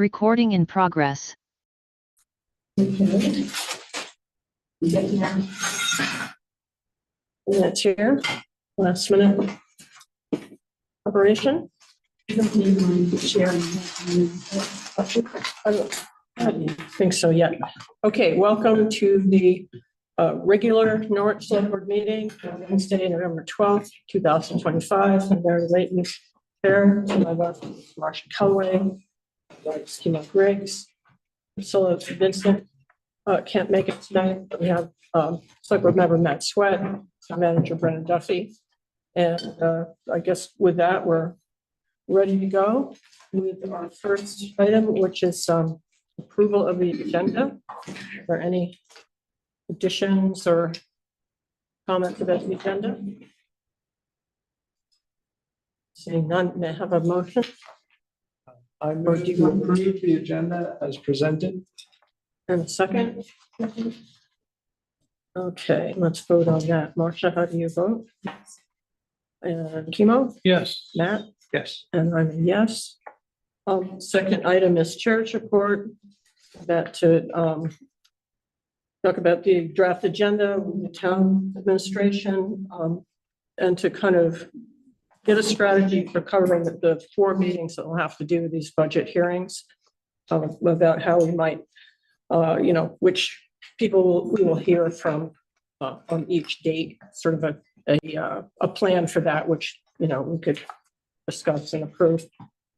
Recording in progress. Okay. That's here, last minute operation. I don't think so yet. Okay, welcome to the regular Norwich Select Board meeting, Wednesday, November 12th, 2025. I'm Mary Layton, Chair. To my left, Marcia Calloway, right, Schema Griggs, Priscilla Vincent. Can't make it tonight, but we have Select Board member Matt Sweat, Manager Brennan Duffy. And I guess with that, we're ready to go with our first item, which is approval of the agenda. Are there any additions or comments about the agenda? Seeing none, may I have a motion? I move to approve the agenda as presented. And a second? Okay, let's vote on that. Marcia, how do you vote? And Kimo? Yes. Matt? Yes. And I'm a yes. Second item is chair's report. That to talk about the draft agenda with the town administration and to kind of get a strategy for covering the 4 meetings that we'll have to do with these budget hearings about how we might, which people we will hear from on each date, sort of a plan for that, which, we could discuss and approve.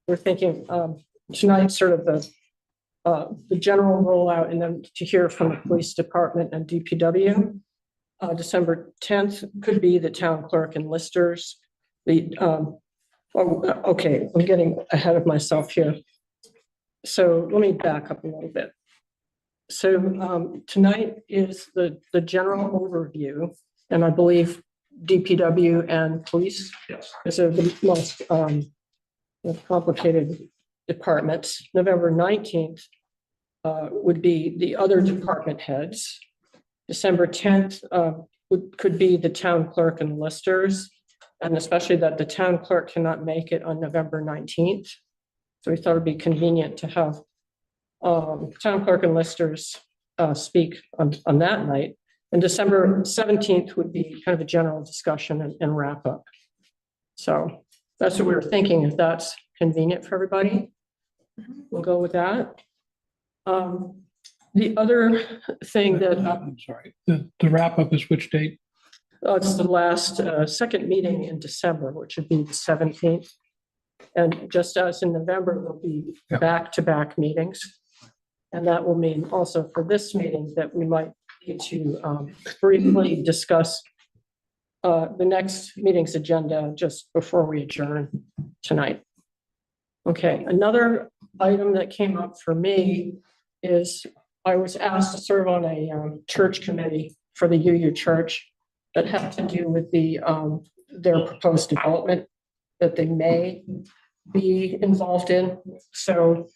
We're thinking tonight sort of the general rollout and then to hear from the police department and DPW. December 10th could be the town clerk and listers. Okay, I'm getting ahead of myself here. So let me back up a little bit. So tonight is the general overview, and I believe DPW and police is the most complicated departments. November 19th would be the other department heads. December 10th could be the town clerk and listers, and especially that the town clerk cannot make it on November 19th. So we thought it'd be convenient to have town clerk and listers speak on that night. And December 17th would be kind of a general discussion and wrap up. So that's what we were thinking, if that's convenient for everybody. We'll go with that. The other thing that I'm sorry, the wrap up is which date? it's the last second meeting in December, which would be the 17th. And just as in November, there'll be back-to-back meetings. And that will mean also for this meeting that we might need to briefly discuss the next meeting's agenda just before we adjourn tonight. Okay, another item that came up for me is I was asked to serve on a church committee for the UU Church that had to do with their proposed development that they may be involved in. So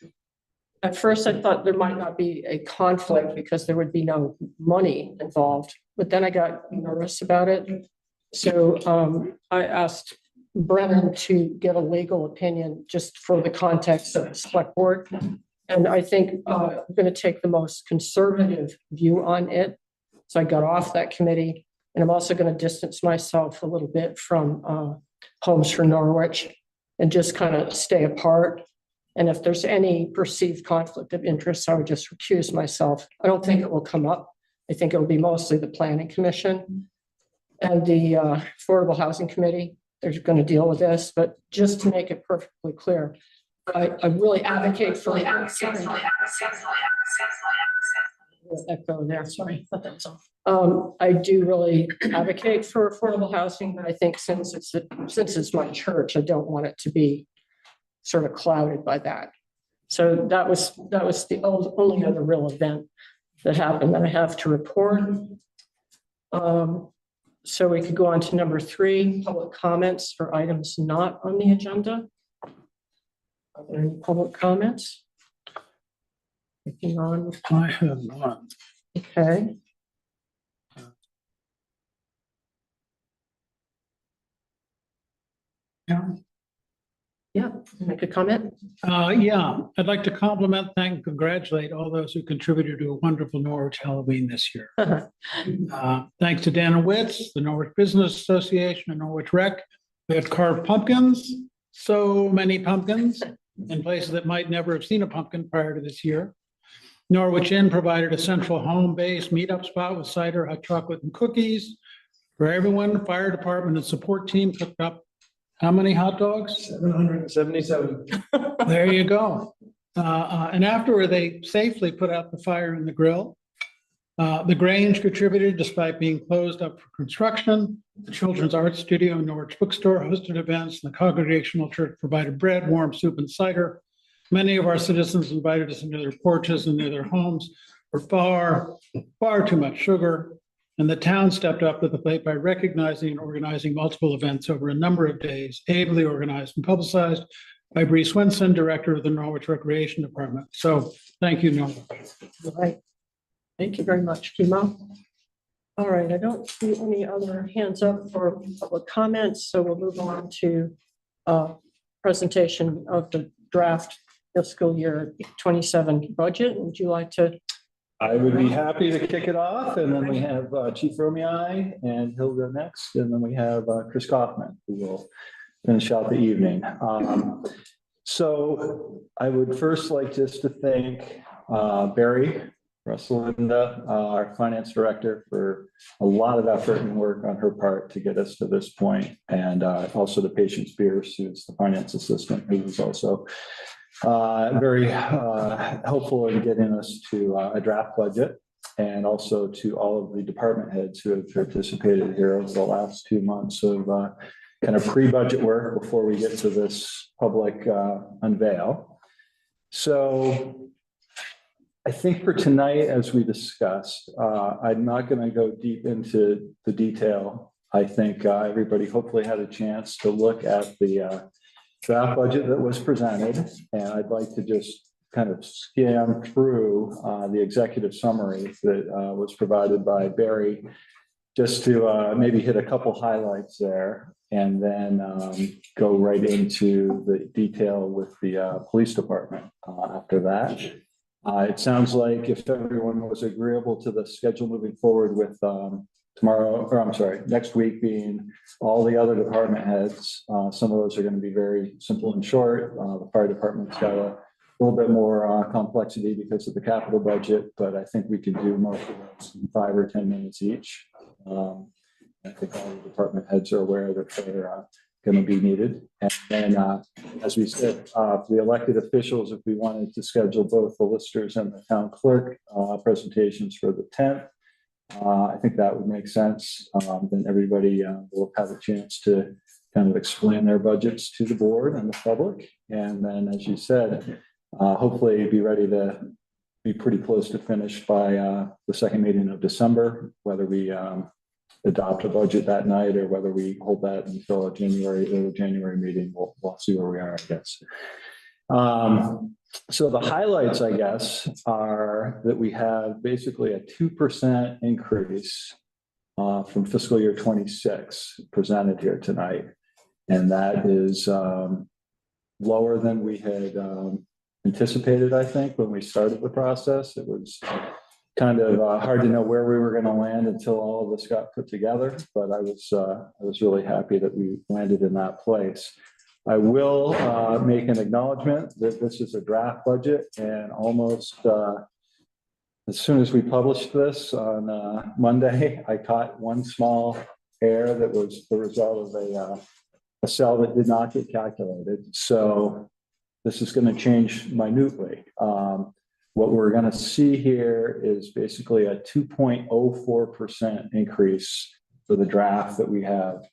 at first I thought there might not be a conflict because there would be no money involved, but then I got nervous about it. So I asked Brennan to get a legal opinion just for the context of the select board. And I think I'm going to take the most conservative view on it. So I got off that committee, and I'm also going to distance myself a little bit from Homes for Norwich and just kind of stay apart. And if there's any perceived conflict of interest, I would just recuse myself. I don't think it will come up. I think it will be mostly the Planning Commission and the Affordable Housing Committee. They're going to deal with this, but just to make it perfectly clear, I really advocate for echo there. Sorry, I do really advocate for affordable housing, but I think since it's my church, I don't want it to be sort of clouded by that. So that was the only other real event that happened that I have to report. So we could go on to number 3, public comments for items not on the agenda. Are there any public comments? Looking on. I have one. Okay. Yeah, make a comment. Yeah, I'd like to compliment, thank, and congratulate all those who contributed to a wonderful Norwich Halloween this year. Thanks to Dana Witz, the Norwich Business Association, and Norwich Rec. We had carved pumpkins, so many pumpkins in places that might never have seen a pumpkin prior to this year. Norwich Inn provided a central home-based meetup spot with cider, hot chocolate, and cookies for everyone. Fire department and support team cooked up how many hot dogs? 777. There you go. And afterward, they safely put out the fire in the grill. The Grange contributed despite being closed up for construction. The Children's Art Studio and Norwich Bookstore hosted events. And the Congregational Church provided bread, warm soup, and cider. Many of our citizens invited us into their porches and their homes for far too much sugar. And the town stepped up to the plate by recognizing and organizing multiple events over a number of days, ably organized and publicized by Bree Swinson, Director of the Norwich Recreation Department. So thank you, Norwich. All right. Thank you very much, Kimo. All right, I don't see any other hands up for public comments, so we'll move on to presentation of the draft fiscal year 27 budget. Would you like to? I would be happy to kick it off, and then we have Chief Romei, and he'll go next, and then we have Chris Kaufman, who will finish out the evening. So I would first like just to thank Barry Russell-Linda, our finance director, for a lot of effort and work on her part to get us to this point, and also to Patience Pierce, who's the finance assistant, who was also very helpful in getting us to a draft budget, and also to all of the department heads who have participated here over the last 2 months of kind of pre-budget work before we get to this public unveil. So I think for tonight, as we discussed, I'm not going to go deep into the detail. I think everybody hopefully had a chance to look at the draft budget that was presented, and I'd like to just kind of scan through the executive summary that was provided by Barry, just to maybe hit a couple highlights there, and then go right into the detail with the police department after that. It sounds like if everyone was agreeable to the schedule moving forward with next week being all the other department heads, some of those are going to be very simple and short. The fire department's got a little bit more complexity because of the capital budget, but I think we can do most of those in 5 or 10 minutes each. I think all the department heads are aware that they're going to be needed. And then, as we said, for the elected officials, if we wanted to schedule both the listers and the town clerk presentations for the 10th, I think that would make sense. Then everybody will have a chance to kind of explain their budgets to the board and the public. And then, as you said, hopefully be ready to be pretty close to finish by the second meeting of December, whether we adopt a budget that night or whether we hold that until a early January meeting. We'll see where we are, I guess. So the highlights, I guess, are that we have basically a 2% increase from fiscal year 26 presented here tonight. And that is lower than we had anticipated, I think, when we started the process. It was kind of hard to know where we were going to land until all of this got put together. But I was really happy that we landed in that place. I will make an acknowledgement that this is a draft budget, and almost as soon as we published this on Monday, I caught one small error that was the result of a cell that did not get calculated. So this is going to change minutely. What we're going to see here is basically a 2.04% increase for the draft that we have,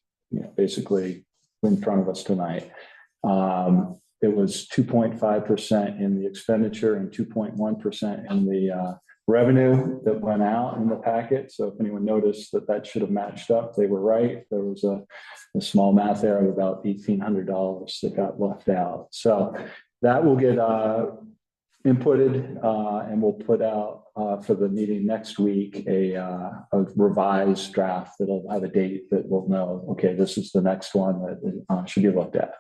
basically in front of us tonight. It was 2.5% in the expenditure and 2.1% in the revenue that went out in the packet. So if anyone noticed that should have matched up, they were right. There was a small math error of about $1,800 that got left out. So that will get inputted, and we'll put out for the meeting next week a revised draft that'll have a date that we'll know, okay, this is the next one that should be looked at.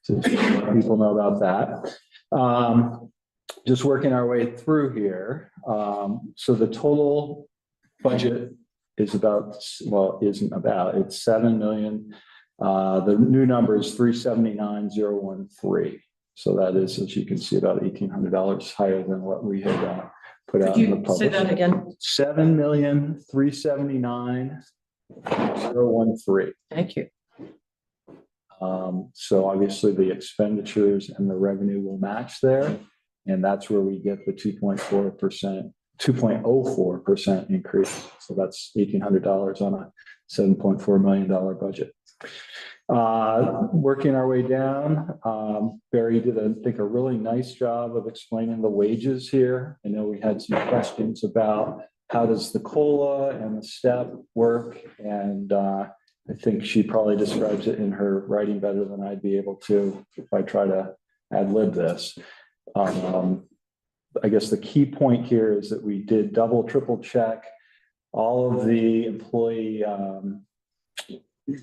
to let people know about that. Just working our way through here. So the total budget is about, well, isn't about, it's 7 million. The new number is 379,013. So that is, as you can see, about $1,800 higher than what we had put out Could in the you public. say that again? 7,379,013. Thank you. So obviously the expenditures and the revenue will match there. And that's where we get the 2.04% increase. So that's $1,800 on a $7.4 million budget. Working our way down, Barry did, I think, a really nice job of explaining the wages here. I know we had some questions about how does the COLA and the STEP work, and I think she probably describes it in her writing better than I'd be able to if I try to ad-lib this. I guess the key point here is that we did double, triple check all of the employee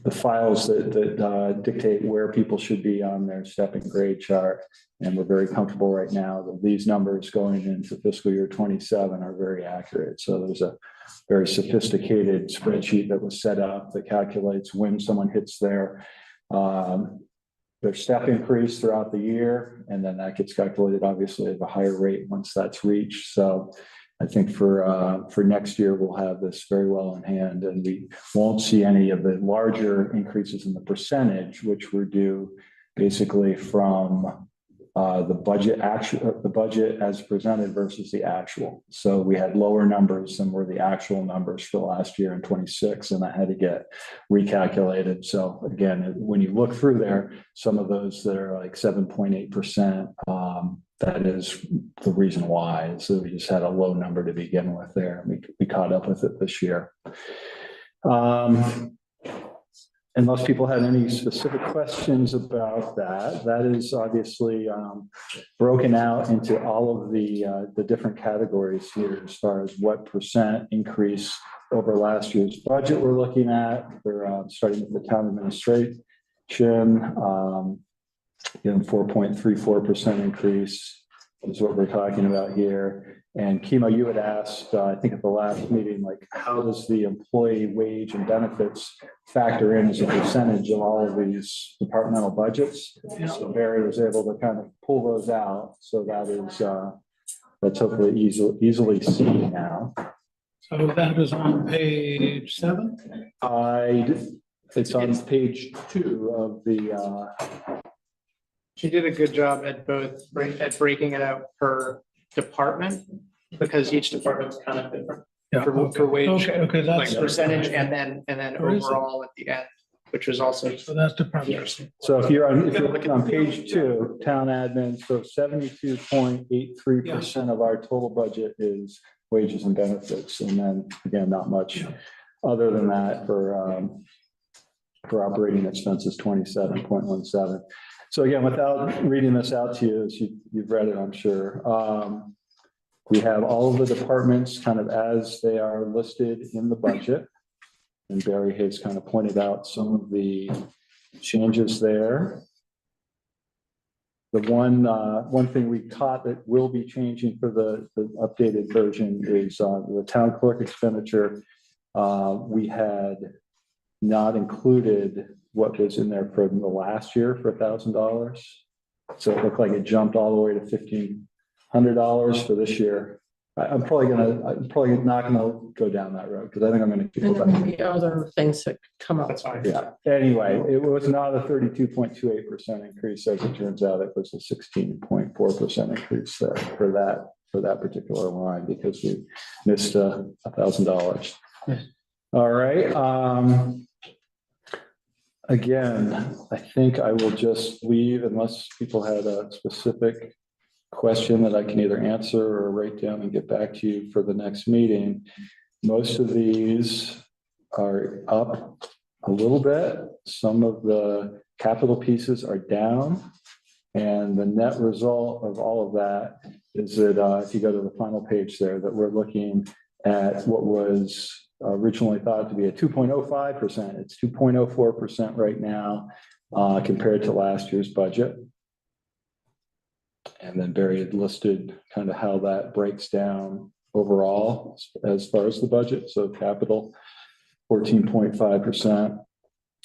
the files that dictate where people should be on their step and grade chart. And we're very comfortable right now that these numbers going into fiscal year 27 are very accurate. So there's a very sophisticated spreadsheet that was set up that calculates when someone hits their step increase throughout the year. And then that gets calculated obviously at a higher rate once that's reached. So I think for next year, we'll have this very well in hand, and we won't see any of the larger increases in the percentage, which were due basically from the budget as presented versus the actual. So we had lower numbers than were the actual numbers for last year in 26, and that had to get recalculated. So again, when you look through there, some of those that are like 7.8%, that is the reason why. So we just had a low number to begin with there. We caught up with it this year. Unless people had any specific questions about that, that is obviously broken out into all of the different categories here as far as what percent increase over last year's budget we're looking at. We're starting with the town administration, 4.34% increase is what we're talking about here. And Kimo, you had asked, I think at the last meeting, like, how does the employee wage and benefits factor in as a percentage of all of these departmental budgets? So Barry was able to kind of pull those out. So that is, that's hopefully easily seen now. So that is on page 7? It's on page 2 of the, She did a good job at breaking it out per department, because each department's kind of different for wage, Okay, like that's, percentage, and then Where is it? overall at the end, which was also so that's department. interesting. so if you're looking on page 2, town admin, so 72.83% of our total budget is wages and benefits. And then again, not much other than that for operating expenses, 27.17. So again, without reading this out to you, as you've read it, I'm sure, we have all of the departments kind of as they are listed in the budget. And Barry has kind of pointed out some of the changes there. The one thing we caught that will be changing for the updated version is the town clerk expenditure. We had not included what was in there for the last year for $1,000. So it looked like it jumped all the way to $1,500 for this year. I'm probably not gonna go down that road because I think I'm gonna keep And it there back. may be other things that come up. That's fine. Yeah, anyway, it was not a 32.28% increase, as it turns out. It was a 16.4% increase there for that particular line because we missed $1,000. All right. Again, I think I will just leave unless people had a specific question that I can either answer or write down and get back to you for the next meeting. Most of these are up a little bit. Some of the capital pieces are down. And the net result of all of that is that if you go to the final page there, that we're looking at what was originally thought to be a 2.05%. It's 2.04% right now. compared to last year's budget. And then Barry had listed kind of how that breaks down overall as far as the budget. So capital, 14.5%.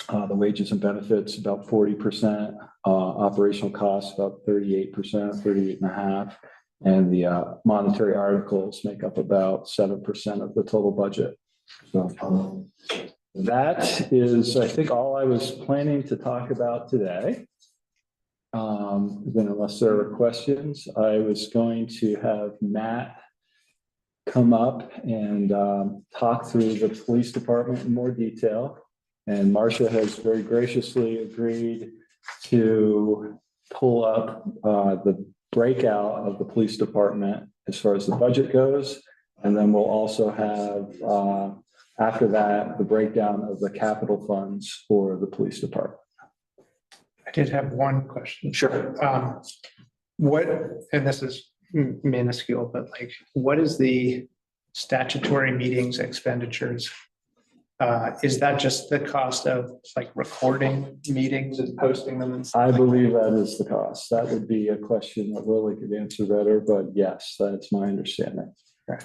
The wages and benefits, about 40%. Operational costs, about 38%, 38.5%. And the monetary articles make up about 7% of the total budget. So that is, I think, all I was planning to talk about today. Then unless there are questions, I was going to have Matt come up and talk through the police department in more detail. And Marcia has very graciously agreed to pull up the breakout of the police department as far as the budget goes. And then we'll also have, after that, the breakdown of the capital funds for the police department. I did have one question. Sure. What, and this is minuscule, but like, what is the statutory meetings expenditures? Is that just the cost of like recording meetings and posting them and stuff? I believe that is the cost. That would be a question that Lily could answer better, but yes, that's my understanding. Okay.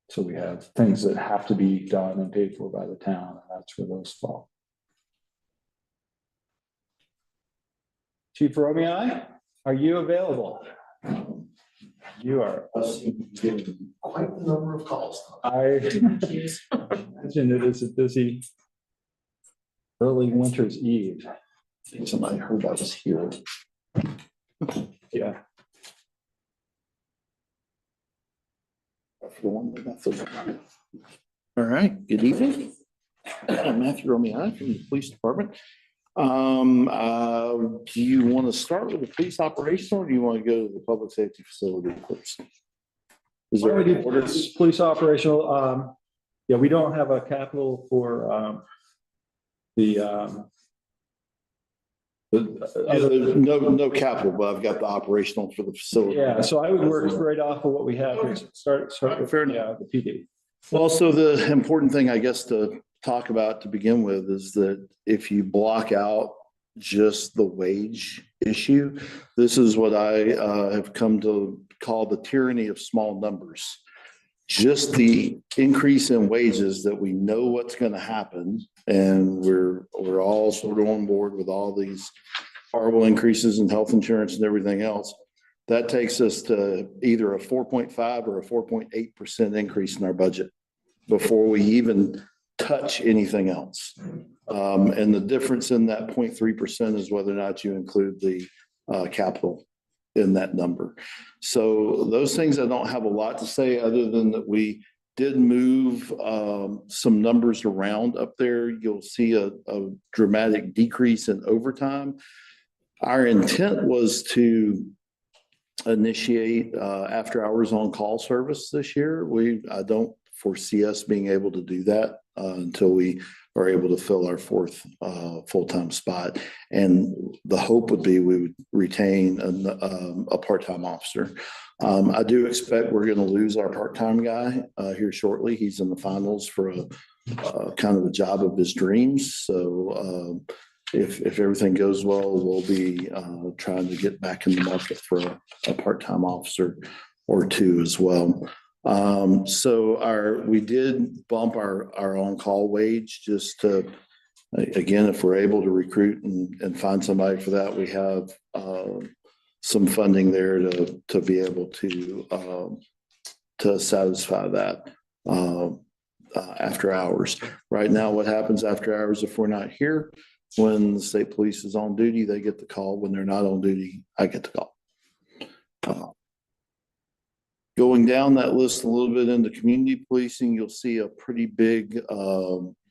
So we have things that have to be done and paid for by the town, and that's where those fall. Chief Romei, are you available? You are. Quite a number of calls. I imagine it is a busy early winter's eve. I think somebody heard I was here. Yeah. All right, good evening. I'm Matthew Romei from the police department. Do you want to start with the police operation or do you want to go to the public safety facility first? Is Why there don't we an do order? this police operational? Yeah, we don't have a capital for There's no capital, but I've got the operational for the facility. yeah, so I would work right off of what we have here. Start with Fair enough. the PD. Well, so the important thing, I guess, to talk about to begin with is that if you block out just the wage issue, this is what I have come to call the tyranny of small numbers. Just the increase in wages that we know what's going to happen, and we're all sort of on board with all these horrible increases in health insurance and everything else. That takes us to either a 4.5 or a 4.8% increase in our budget before we even touch anything else. And the difference in that 0.3% is whether or not you include the capital in that number. So those things, I don't have a lot to say other than that we did move some numbers around up there. You'll see a dramatic decrease in overtime. Our intent was to initiate after hours on call service this year. I don't foresee us being able to do that until we are able to fill our fourth full-time spot. And the hope would be we would retain a part-time officer. I do expect we're going to lose our part-time guy here shortly. He's in the finals for a kind of a job of his dreams. So if everything goes well, we'll be trying to get back in the market for a part-time officer or two as well. So we did bump our on-call wage just to, again, if we're able to recruit and find somebody for that, we have some funding there to be able to satisfy that after hours. Right now, what happens after hours if we're not here? When the state police is on duty, they get the call. When they're not on duty, I get the call. Going down that list a little bit into community policing, you'll see a pretty big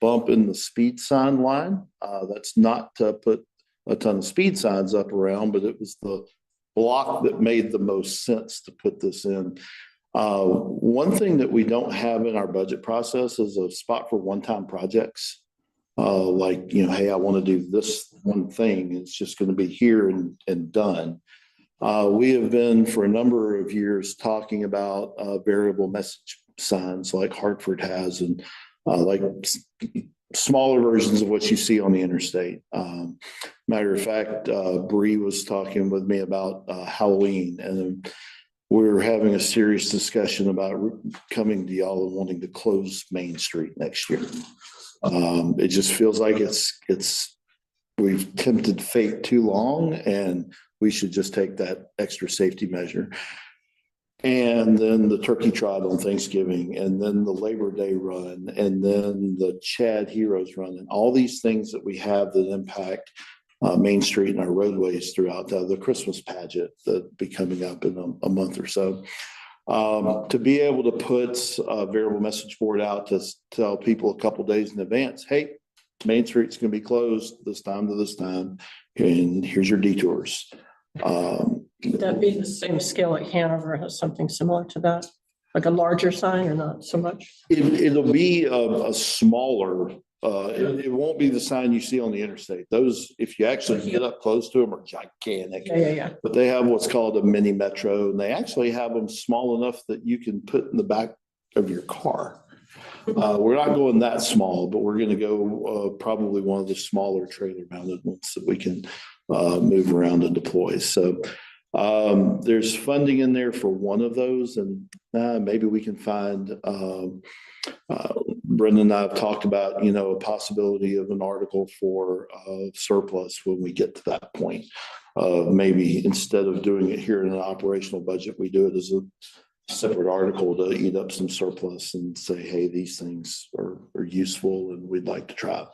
bump in the speed sign line. That's not to put a ton of speed signs up around, but it was the block that made the most sense to put this in. One thing that we don't have in our budget process is a spot for one-time projects. Like, hey, I want to do this one thing. It's just going to be here and done. We have been for a number of years talking about variable message signs like Hartford has, and like smaller versions of what you see on the interstate. Matter of fact, Bree was talking with me about Halloween, and we're having a serious discussion about coming to y'all and wanting to close Main Street next year. It just feels like we've tempted fate too long, and we should just take that extra safety measure. And then the turkey trot on Thanksgiving, and then the Labor Day run, and then the Chad Heroes run, and all these things that we have that impact Main Street and our roadways throughout the Christmas pageant that'll be coming up in a month or so. To be able to put a variable message board out to tell people a couple days in advance, hey, Main Street's going to be closed this time to this time, and here's your detours. Would that be the same scale like Hanover has something similar to that? Like a larger sign or not so much? It'll be a smaller, it won't be the sign you see on the interstate. Those, if you actually get up close to them, are gigantic. Yeah. But they have what's called a mini metro, and they actually have them small enough that you can put in the back of your car. We're not going that small, but we're going to go probably one of the smaller trailer mounted ones that we can move around and deploy. So there's funding in there for one of those, and maybe we can find Brendan and I have talked about, a possibility of an article for surplus when we get to that point. Maybe instead of doing it here in an operational budget, we do it as a separate article to eat up some surplus and say, hey, these things are useful and we'd like to try.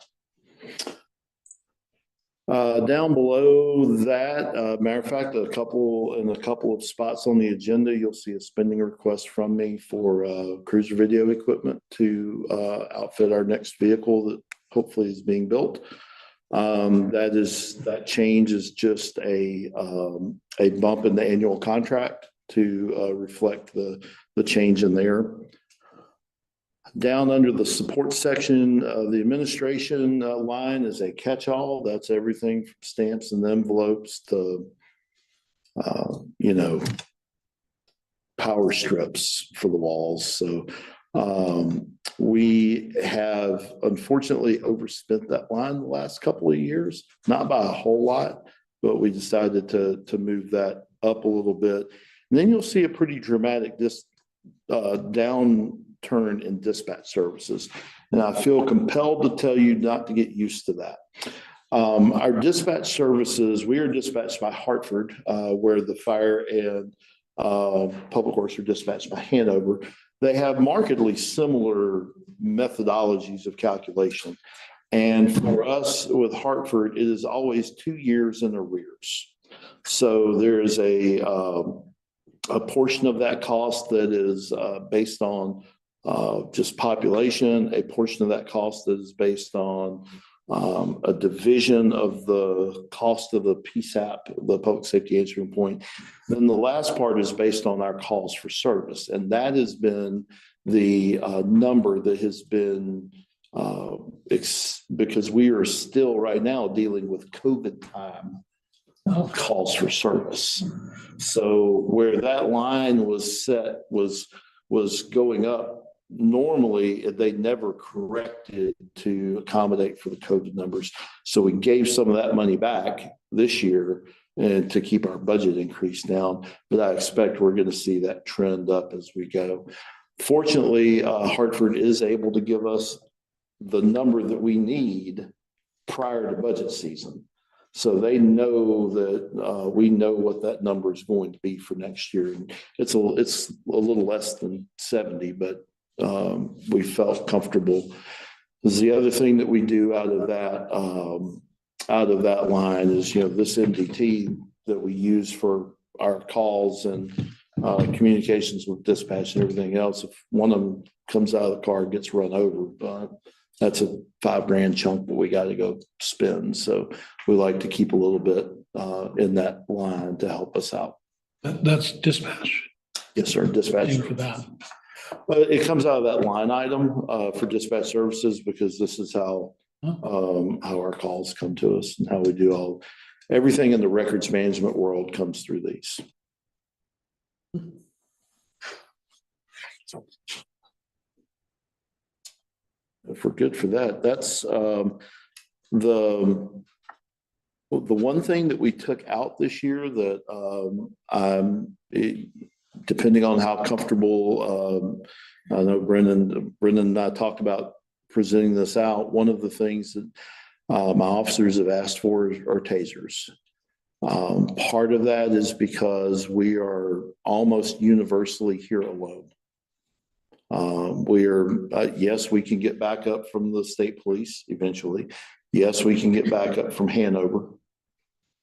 Down below that, matter of fact, a couple of spots on the agenda, you'll see a spending request from me for cruiser video equipment to outfit our next vehicle that hopefully is being built. That change is just a bump in the annual contract to reflect the change in there. Down under the support section, the administration line is a catch-all. That's everything from stamps and envelopes to, power strips for the walls. So we have unfortunately overspent that line the last couple of years, not by a whole lot, but we decided to move that up a little bit. And then you'll see a pretty dramatic downturn in dispatch services. And I feel compelled to tell you not to get used to that. Our dispatch services, we are dispatched by Hartford, where the fire and public works are dispatched by Hanover. They have markedly similar methodologies of calculation. And for us with Hartford, it is always 2 years in arrears. So there is a portion of that cost that is based on just population, a portion of that cost that is based on a division of the cost of the PSAP, the public safety answering point. Then the last part is based on our calls for service. And that has been the number that has been, because we are still right now dealing with COVID time calls for service. So where that line was set was going up. Normally, they never corrected to accommodate for the COVID numbers. So we gave some of that money back this year and to keep our budget increase down. But I expect we're going to see that trend up as we go. Fortunately, Hartford is able to give us the number that we need prior to budget season. So they know that we know what that number is going to be for next year. And it's a little less than 70, but we felt comfortable. Because the other thing that we do out of that line is, this MDT that we use for our calls and communications with dispatch and everything else. If one of them comes out of the car and gets run over, that's a $5,000 chunk that we got to go spend. So we like to keep a little bit in that line to help us out. That's dispatch. Yes, sir. Dispatch. Paying for that. But it comes out of that line item for dispatch services, because this is how our calls come to us and how we do everything in the records management world comes through these. if we're good for that, that's the one thing that we took out this year that depending on how comfortable, I know Brendan and I talked about presenting this out. One of the things that my officers have asked for are tasers. Part of that is because we are almost universally here alone. Yes, we can get back up from the state police eventually. Yes, we can get back up from Hanover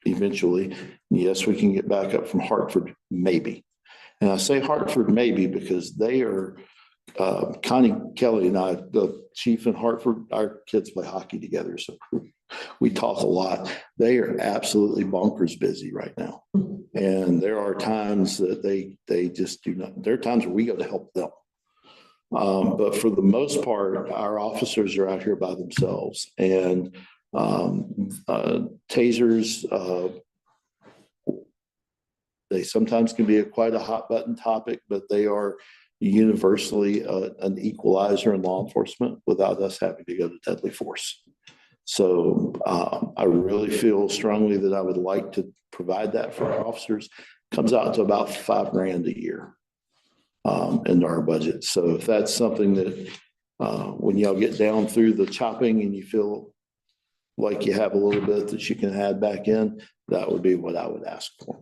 eventually. Yes, we can get back up from Hartford, maybe. And I say Hartford maybe because they are, Connie Kelly and I, the chief in Hartford, our kids play hockey together. So we talk a lot. They are absolutely bonkers busy right now. And there are times that they just do not, there are times where we go to help them. But for the most part, our officers are out here by themselves, and tasers, they sometimes can be quite a hot button topic, but they are universally an equalizer in law enforcement without us having to go to deadly force. So I really feel strongly that I would like to provide that for our officers. Comes out to about $5,000 a year into our budget. So if that's something that when y'all get down through the chopping and you feel like you have a little bit that you can add back in, that would be what I would ask for.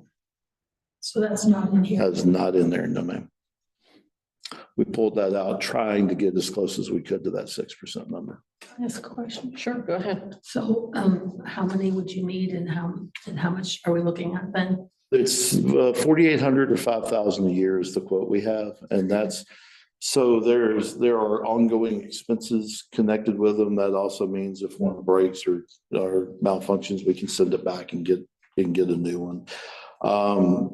So that's not in here. That's not in there, no ma'am. We pulled that out trying to get as close as we could to that 6% number. Ask a question. Sure, go ahead. So how many would you need and how much are we looking at then? It's 4,800 or 5,000 a year is the quote we have. And that's, so there are ongoing expenses connected with them. That also means if one breaks or malfunctions, we can send it back and get a new one.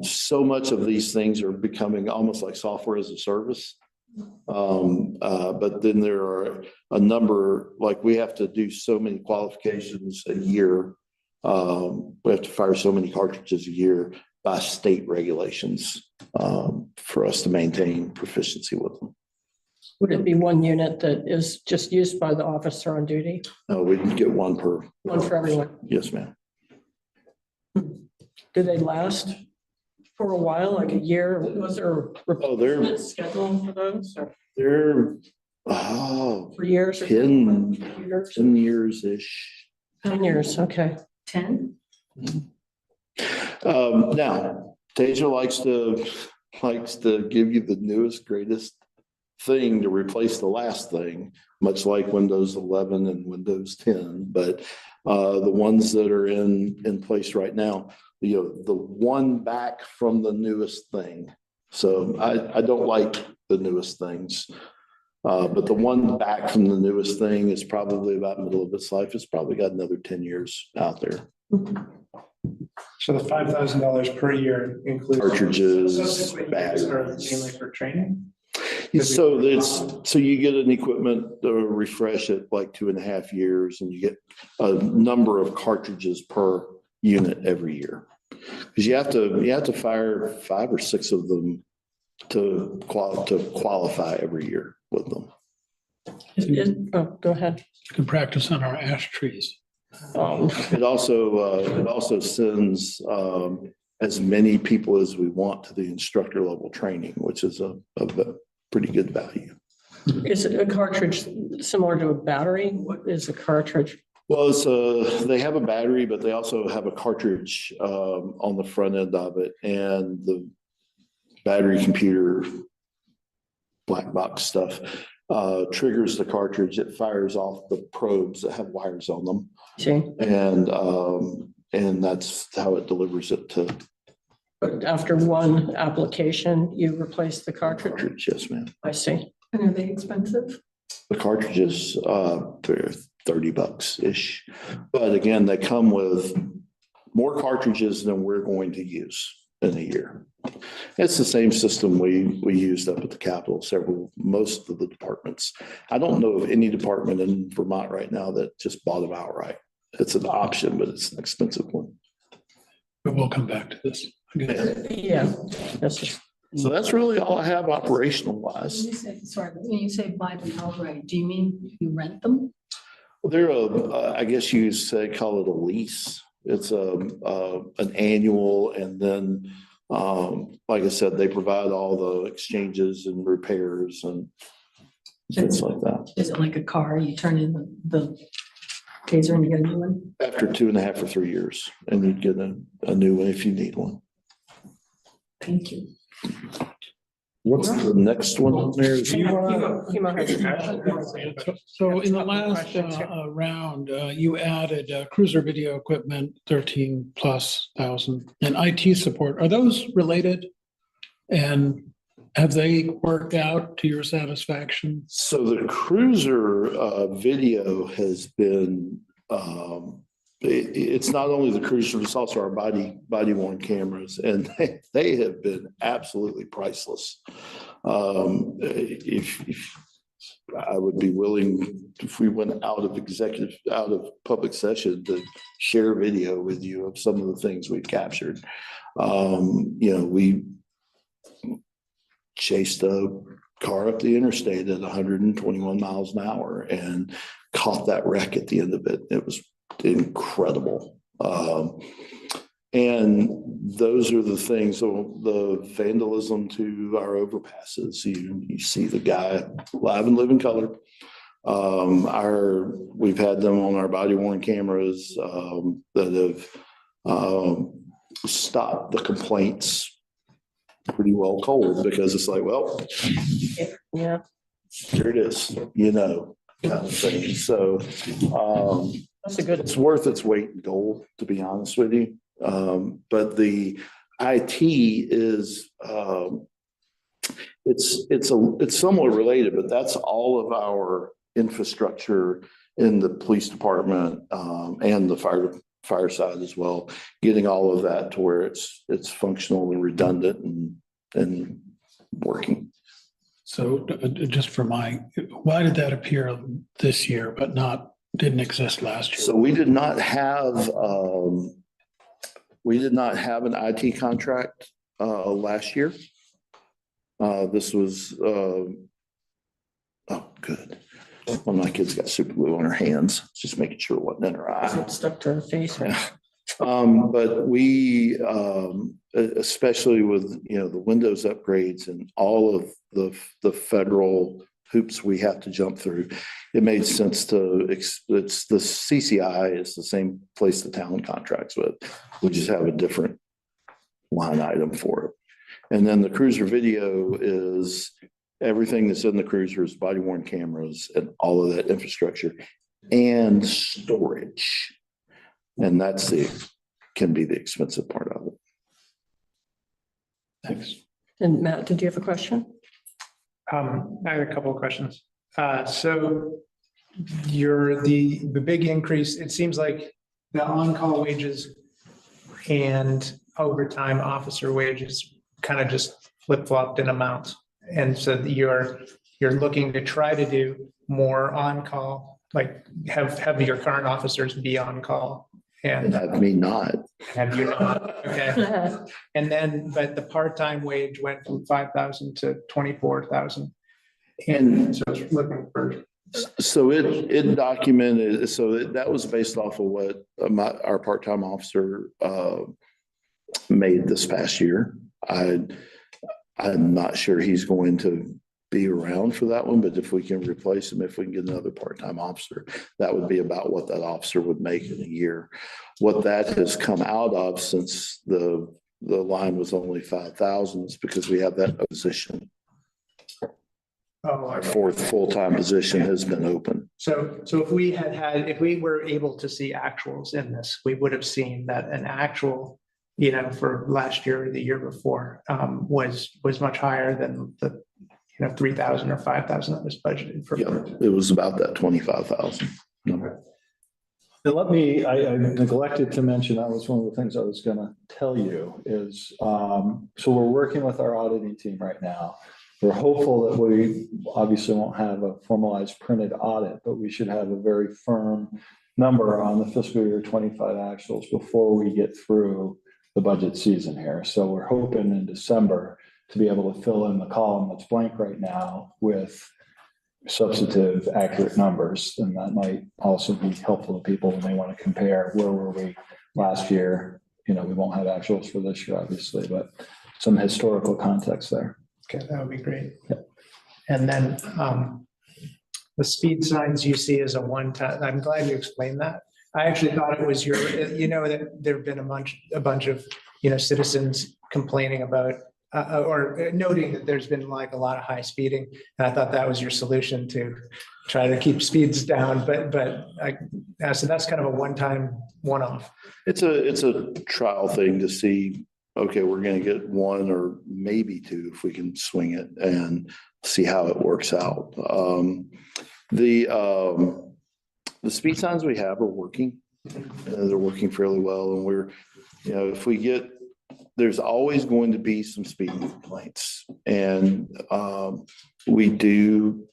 So much of these things are becoming almost like software as a service. But then there are a number, like we have to do so many qualifications a year. We have to fire so many cartridges a year by state regulations for us to maintain proficiency with them. Would it be one unit that is just used by the officer on duty? No, we can get one per. One for everyone? Yes, ma'am. Do they last for a while, like a year? Was there a replacement schedule for those? Or They're for years? Or 10 years? 10 years-ish. 10 years, okay. 10? Now, Taser likes to give you the newest, greatest thing to replace the last thing, much like Windows 11 and Windows 10. But the ones that are in place right now, the one back from the newest thing. So I don't like the newest things, but the one back from the newest thing is probably about middle of its life. It's probably got another 10 years out there. So the $5,000 per year includes Cartridges, batteries. Mainly for training. So you get an equipment refresh at like 2.5 years, and you get a number of cartridges per unit every year. Because you have to fire 5 or 6 of them to qualify every year with them. Go ahead. You can practice on our ash trees. It also sends as many people as we want to the instructor level training, which is a pretty good value. Is it a cartridge similar to a battery? What is a cartridge? Well, they have a battery, but they also have a cartridge on the front end of it, and the battery computer black box stuff triggers the cartridge. It fires off the probes that have wires on them. See. And that's how it delivers it to. But after one application, you replace the cartridge? Yes, ma'am. I see. And are they expensive? The cartridges, they're $30-ish. But again, they come with more cartridges than we're going to use in a year. It's the same system we used up at the Capitol, most of the departments. I don't know of any department in Vermont right now that just bought them outright. It's an option, but it's an expensive one. But we'll come back to this. Yeah. That's just, So that's really all I have operational wise. When you say buy them outright, do you mean you rent them? They're I guess you say, call it a lease. It's an annual, and then, like I said, they provide all the exchanges and repairs and things like that. Is it like a car? You turn in the taser and you get a new one? After 2.5 or 3 years, and you'd get a new one if you need one. Thank you. What's the next one on there? Kimo has a question. So in the last round, you added cruiser video equipment, 13,000+, and IT support. Are those related? And have they worked out to your satisfaction? So the cruiser video has been, it's not only the cruiser, it's also our body worn cameras, and they have been absolutely priceless. If I would be willing, if we went out of public session, to share video with you of some of the things we've captured. We chased a car up the interstate at 121 miles an hour and caught that wreck at the end of it. It was incredible. And those are the things, so the vandalism to our overpasses, you see the guy live and live in color. We've had them on our body worn cameras that have stopped the complaints pretty well cold, because it's like, well, Yeah, here it is, kind of thing. So that's a good, it's worth its weight in gold, to be honest with you. But the IT is, it's somewhat related, but that's all of our infrastructure in the police department, and the fire side as well, getting all of that to where it's functional and redundant and working. So just for why did that appear this year but didn't exist last year? So we did not have an IT contract last year. This was good. One of my kids got super glue on her hands, just making sure it wasn't in her eye. it stuck to her face. But we, especially with, the Windows upgrades and all of the federal hoops we have to jump through, it made sense it's the CCI is the same place the town contracts with. We just have a different line item for it. And then the cruiser video is everything that's in the cruiser is body worn cameras and all of that infrastructure and storage. And that's can be the expensive part of it. Thanks. And Matt, did you have a question? I had a couple of questions. So the big increase, it seems like the on-call wages and overtime officer wages kind of just flip-flopped in amounts. And so you're looking to try to do more on-call, like have your current officers be on call. And Have me not. have you not? Okay. And then, but the part-time wage went from 5,000 to 24,000. And so it's looking for. So it documented, that was based off of what our part-time officer made this past year. I'm not sure he's going to be around for that one, but if we can replace him, if we can get another part-time officer, that would be about what that officer would make in a year. What that has come out of since the line was only 5,000 is because we have that position. Our fourth full-time position has been open. So if we were able to see actuals in this, we would have seen that an actual, for last year or the year before, was much higher than the 3,000 or 5,000 that was budgeted for. Yeah, it was about that 25,000 number. And I neglected to mention, that was one of the things I was gonna tell you is, so we're working with our auditing team right now. We're hopeful that we obviously won't have a formalized printed audit, but we should have a very firm number on the fiscal year 25 actuals before we get through the budget season here. So we're hoping in December to be able to fill in the column that's blank right now with substantive, accurate numbers. And that might also be helpful to people when they want to compare where were we last year. You know, we won't have actuals for this year, obviously, but some historical context there. Okay, that would be great. Yep. And then the speed signs you see as a one-time, I'm glad you explained that. I actually thought it was that there've been a bunch of, citizens complaining about or noting that there's been like a lot of high speeding. And I thought that was your solution to try to keep speeds down, so that's kind of a one-off. It's a trial thing to see, okay, we're gonna get one or maybe two if we can swing it and see how it works out. The speed signs we have are working. They're working fairly well, and we're, if we get, there's always going to be some speeding complaints, and we do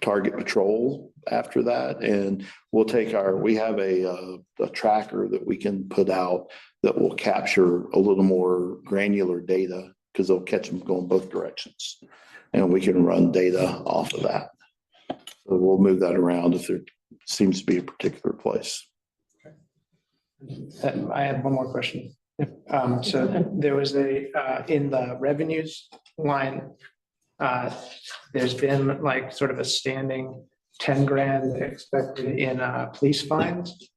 target patrol after that, and we'll take we have a tracker that we can put out that will capture a little more granular data, because they'll catch them going both directions, and we can run data off of that. So we'll move that around if there seems to be a particular place. I have one more question. So there was in the revenues line, there's been like sort of a standing 10 grand expected in police fines.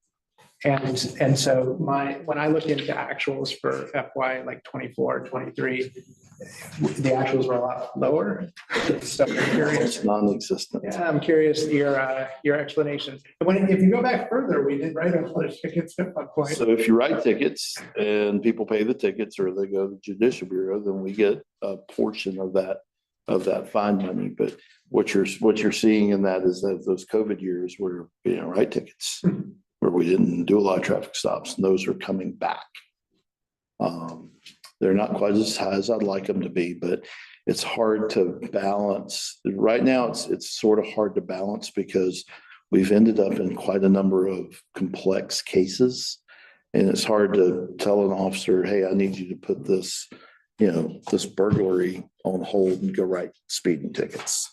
And so when I looked into actuals for FY like 24, 23, the actuals were a lot lower. So I'm curious. It's non-existent. Yeah, I'm curious your explanation. If you go back further, we did write on the tickets at one point. So if you write tickets and people pay the tickets, or they go to Judicial Bureau, then we get a portion of that fine money. But what you're seeing in that is that those COVID years where we didn't write tickets, where we didn't do a lot of traffic stops, and those are coming back. They're not quite as high as I'd like them to be, but it's hard to balance. Right now, it's sort of hard to balance because we've ended up in quite a number of complex cases. And it's hard to tell an officer, hey, I need you to put this, this burglary on hold and go write speeding tickets.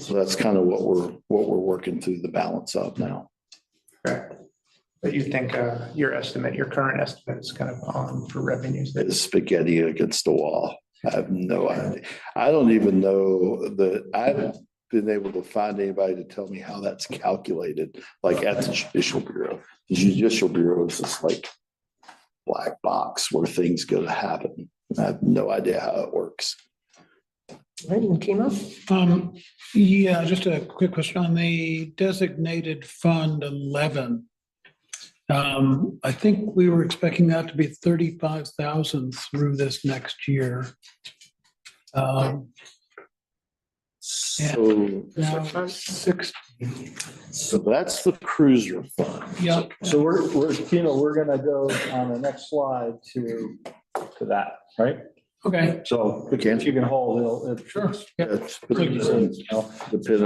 So that's kind of what we're working through the balance of now. Correct. But you think your current estimate is kind of on for revenues? It's spaghetti against the wall. I have no idea. I don't even know that I've been able to find anybody to tell me how that's calculated, like at the Judicial Bureau. The Judicial Bureau is this like black box where things go to happen. I have no idea how it works. Right, and Kimo? Yeah, just a quick question on the designated fund 11. I think we were expecting that to be 35,000 through this next year. So, Now 60. so that's the cruiser fund. Yeah. So we're gonna go on the next slide to that, right? Okay. So Okay. if you can hold, Sure. Yeah. It's depending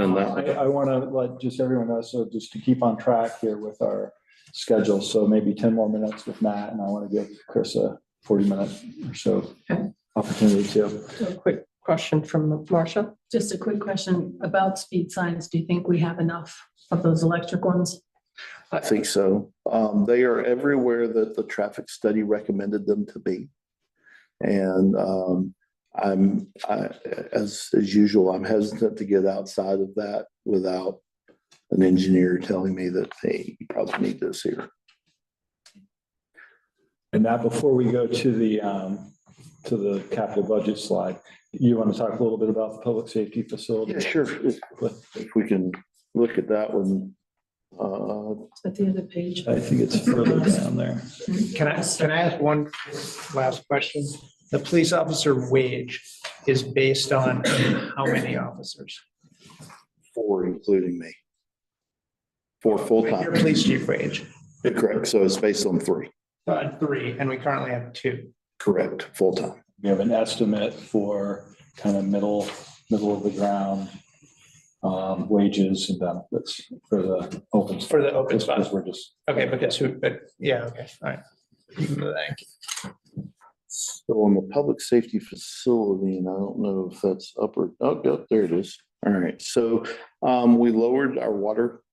on that. I want to let just everyone know, so just to keep on track here with our schedule, so maybe 10 more minutes with Matt, and I want to give Chris a 40-minute or so opportunity too. A quick question from Marcia. Just a quick question about speed signs. Do you think we have enough of those electric ones? I think so. They are everywhere that the traffic study recommended them to be. And as usual, I'm hesitant to get outside of that without an engineer telling me that, hey, you probably need this here. And now, before we go to the capital budget slide, you want to talk a little bit about the public safety facility? Yeah, sure. If we can look at that one. At the other page. I think it's further down there. Can I ask one last question? The police officer wage is based on how many officers? 4, including me. 4 Your full-time. police chief wage? Correct. So it's based on 3. 3, and we currently have 2. Correct. Full-time. We have an estimate for kind of middle of the ground wages and benefits for the open. For the open spots. We're just. Okay, but yeah, okay, all right. Thank you. So on the public safety facility, and I don't know if that's up or, oh, yep, there it is. All right, so we lowered our water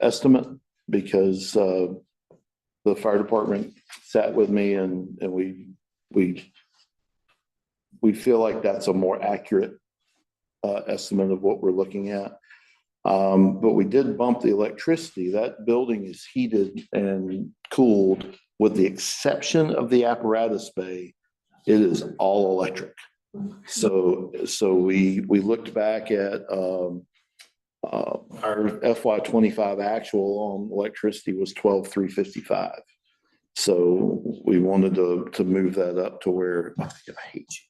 estimate because the fire department sat with me and we feel like that's a more accurate estimate of what we're looking at. But we did bump the electricity. That building is heated and cooled with the exception of the apparatus bay. It is all electric. So we looked back at our FY25 actual on electricity was 12,355. So we wanted to move that up to where I hate you.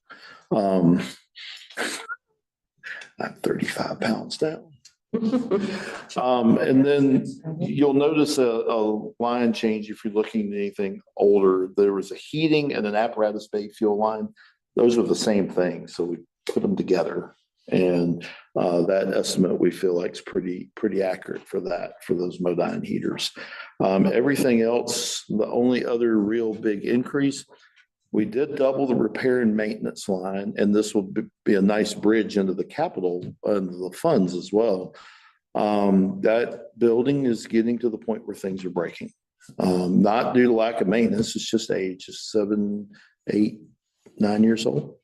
I'm 35 pounds down. And then you'll notice a line change if you're looking at anything older. There was a heating and an apparatus bay fuel line. Those are the same thing. So we put them together. And that estimate we feel like is pretty accurate for that, for those Modine heaters. Everything else, the only other real big increase, we did double the repair and maintenance line, and this will be a nice bridge into the capital and the funds as well. That building is getting to the point where things are breaking. Not due to lack of maintenance, it's just age. It's 7, 8, 9 years old.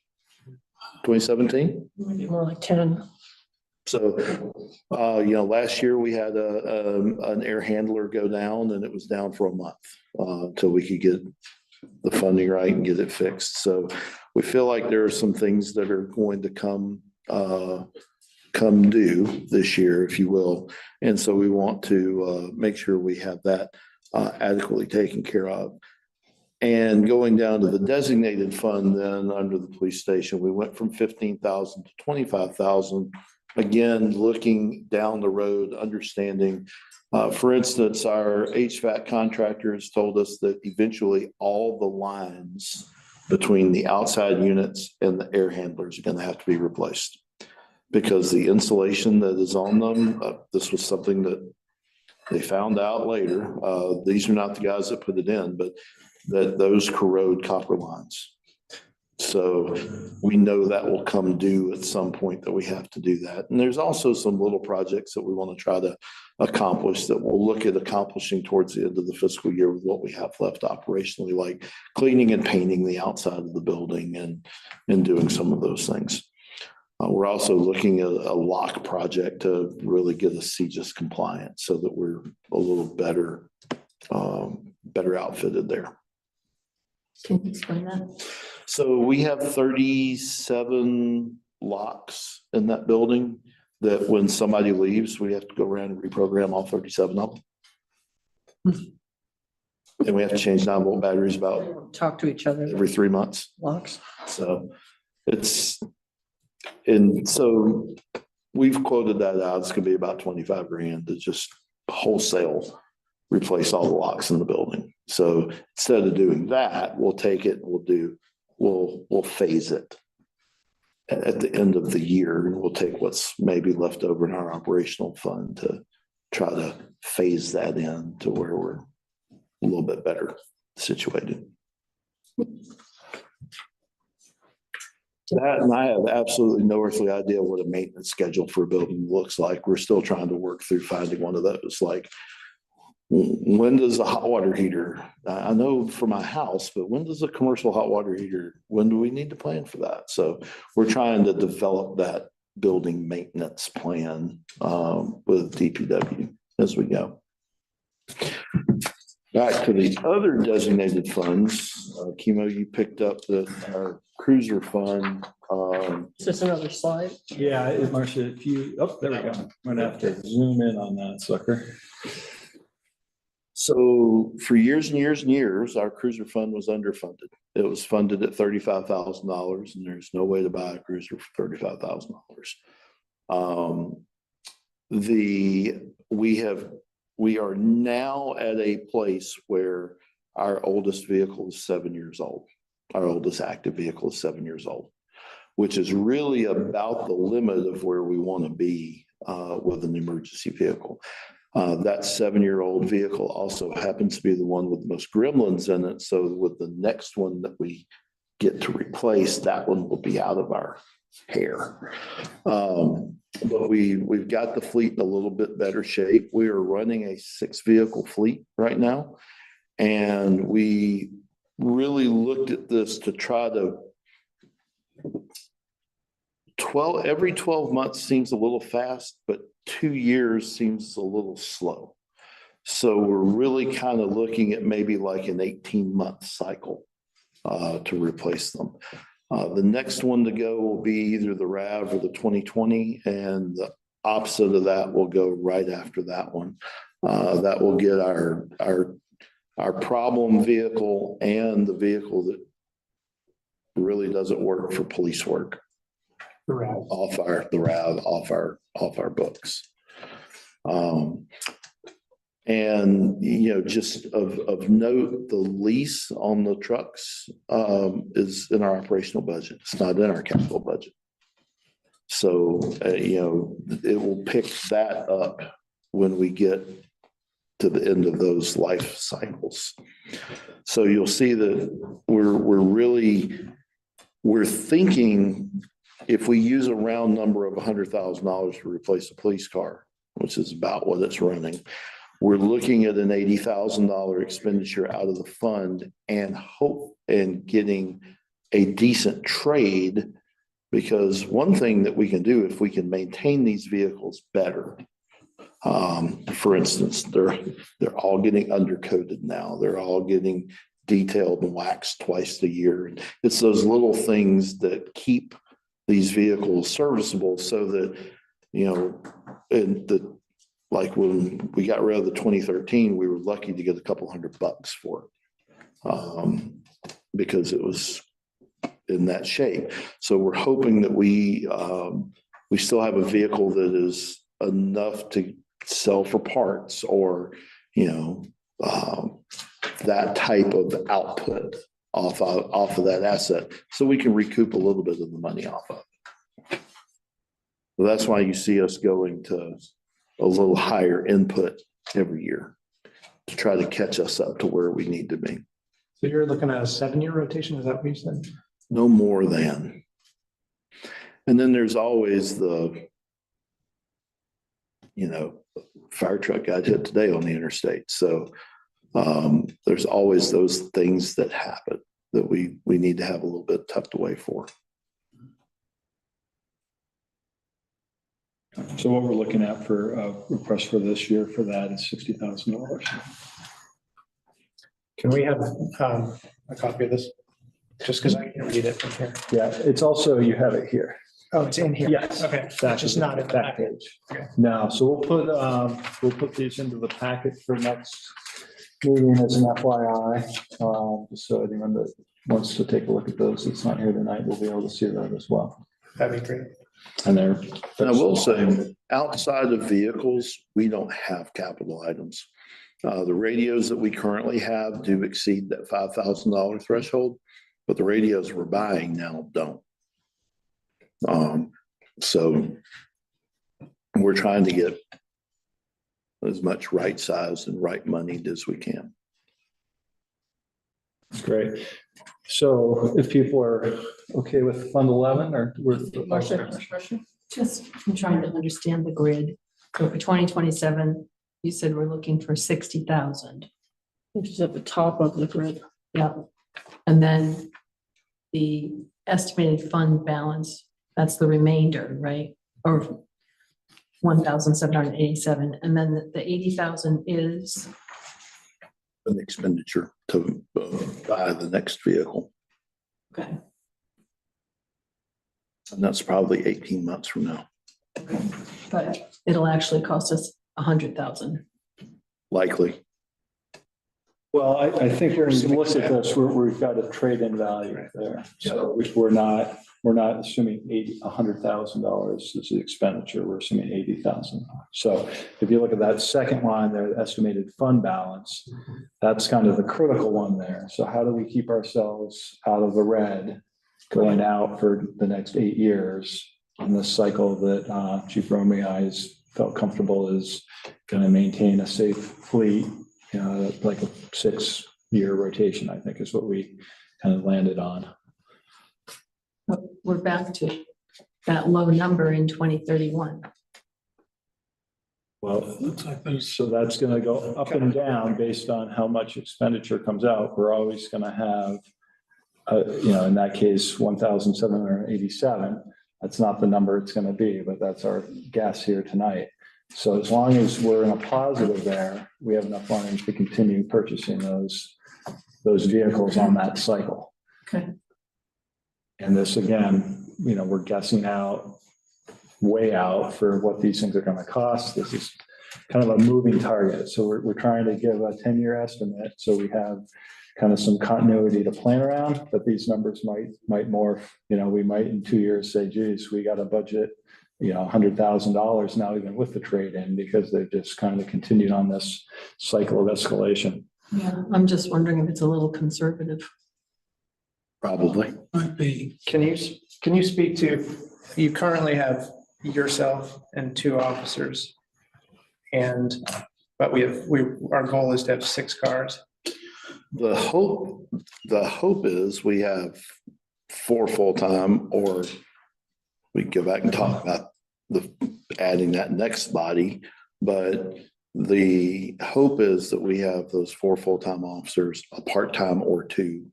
2017. Maybe more like 10. So, last year we had an air handler go down, and it was down for a month until we could get the funding right and get it fixed. So we feel like there are some things that are going to come due this year, if you will. And so we want to make sure we have that adequately taken care of. And going down to the designated fund, then under the police station, we went from 15,000 to 25,000. Again, looking down the road, understanding, for instance, our HVAC contractors told us that eventually all the lines between the outside units and the air handlers are going to have to be replaced because the insulation that is on them, this was something that they found out later. These are not the guys that put it in, but that those corrode copper lines. So we know that will come due at some point that we have to do that. And there's also some little projects that we want to try to accomplish that we'll look at accomplishing towards the end of the fiscal year with what we have left operationally, like cleaning and painting the outside of the building and doing some of those things. We're also looking at a lock project to really get us CJIS compliant so that we're a little better outfitted there. Can you explain that? So we have 37 locks in that building that when somebody leaves, we have to go around and reprogram all 37 of them. And we have to change 9-volt batteries about Talk to each other. every 3 months. Locks. So so we've quoted that out. It's gonna be about 25 grand to just wholesale replace all the locks in the building. So instead of doing that, we'll take it, we'll phase it at the end of the year, and we'll take what's maybe left over in our operational fund to try to phase that in to where we're a little bit better situated. That, and I have absolutely no earthly idea what a maintenance schedule for a building looks like. We're still trying to work through finding one of those. Like, when does a hot water heater, I know for my house, but when does a commercial hot water heater, when do we need to plan for that? So we're trying to develop that building maintenance plan with DPW as we go. Back to the other designated funds, Kimo, you picked up our cruiser fund. Is this another slide? Yeah, Marcia, if you, oh, there we go. I'm gonna have to zoom in on that sucker. So for years and years and years, our cruiser fund was underfunded. It was funded at $35,000, and there's no way to buy a cruiser for $35,000. We are now at a place where our oldest vehicle is 7 years old. Our oldest active vehicle is 7 years old, which is really about the limit of where we want to be with an emergency vehicle. That 7-year-old vehicle also happens to be the one with the most gremlins in it. So with the next one that we get to replace, that one will be out of our hair. But we've got the fleet in a little bit better shape. We are running a 6-vehicle fleet right now. And we really looked at this to try to every 12 months seems a little fast, but 2 years seems a little slow. So we're really kind of looking at maybe like an 18-month cycle to replace them. The next one to go will be either the RAV or the 2020, and the opposite of that will go right after that one. That will get our problem vehicle and the vehicle that really doesn't work for police work off our books. And, you know, just of note, the lease on the trucks is in our operational budget. It's not in our capital budget. So, you know, it will pick that up when we get to the end of those life cycles. So you'll see that we're thinking if we use a round number of $100,000 to replace a police car, which is about what it's running, we're looking at an $80,000 expenditure out of the fund and getting a decent trade, because one thing that we can do if we can maintain these vehicles better. For instance, they're all getting undercoated now. They're all getting detailed and waxed twice a year. It's those little things that keep these vehicles serviceable, so that, you know, like when we got rid of the 2013, we were lucky to get a couple $100 for it because it was in that shape. So we're hoping that we still have a vehicle that is enough to sell for parts, or, you know, that type of output off of that asset, so we can recoup a little bit of the money off of it. So that's why you see us going to a little higher input every year to try to catch us up to where we need to be. So you're looking at a 7-year rotation, is that what you said? No more than. And then there's always the, you know, fire truck got hit today on the interstate. So there's always those things that happen that we need to have a little bit tucked away for. So what we're looking at for request for this year for that is $60,000. Can we have a copy of this? Just because I can read it from here. Yeah, it's also, you have it here. Oh, it's in here. Yes. Okay, that's just not in the Back packet. page. Okay. No, so we'll put these into the packet for next meeting as an FYI. Just so anyone that wants to take a look at those that's not here tonight will be able to see that as well. That'd be great. And And I will say, outside of vehicles, we don't have capital items. The radios that we currently have do exceed that $5,000 threshold, but the radios we're buying now don't. So we're trying to get as much right sized and right moneyed as we can. That's great. So if people are okay with Fund 11 or with. Just, I'm trying to understand the grid. So for 2027, you said we're looking for 60,000. Which is at the top of the grid. Yeah. And then the estimated fund balance, that's the remainder, right? Or 1,787. And then the 80,000 is, An expenditure to buy the next vehicle. okay, And that's probably 18 months from now, but it'll actually cost us 100,000. likely. Well, I think when we look at this, we've got a trade-in value there. So we're not assuming $100,000 is the expenditure. We're assuming 80,000. So if you look at that second line there, the estimated fund balance, that's kind of the critical one there. So how do we keep ourselves out of the red going out for the next 8 years on this cycle that Chief Romeo has felt comfortable is going to maintain a safe fleet, like a 6-year rotation, I think is what we kind of landed on. But we're back to that low number in 2031. Well, Looks like there's, so that's gonna go up and down based on how much expenditure comes out. We're always gonna have, in that case, 1,787. That's not the number it's gonna be, but that's our guess here tonight. So as long as we're in a positive there, we have enough money to continue purchasing those vehicles on that cycle. Okay. And this, again, we're guessing out, way out for what these things are gonna cost. This is kind of a moving target. So we're trying to give a 10-year estimate. So we have kind of some continuity to plan around, but these numbers might morph. We might in 2 years say, geez, we got a budget, $100,000 now, even with the trade-in, because they've just kind of continued on this cycle of escalation. Yeah, I'm just wondering if it's a little conservative. Probably. might be, Can you speak to, you currently have yourself and 2 officers. But our goal is to have 6 cars. The hope is we have 4 full-time, or we go back and talk about adding that next body. But the hope is that we have those 4 full-time officers, a part-time or 2,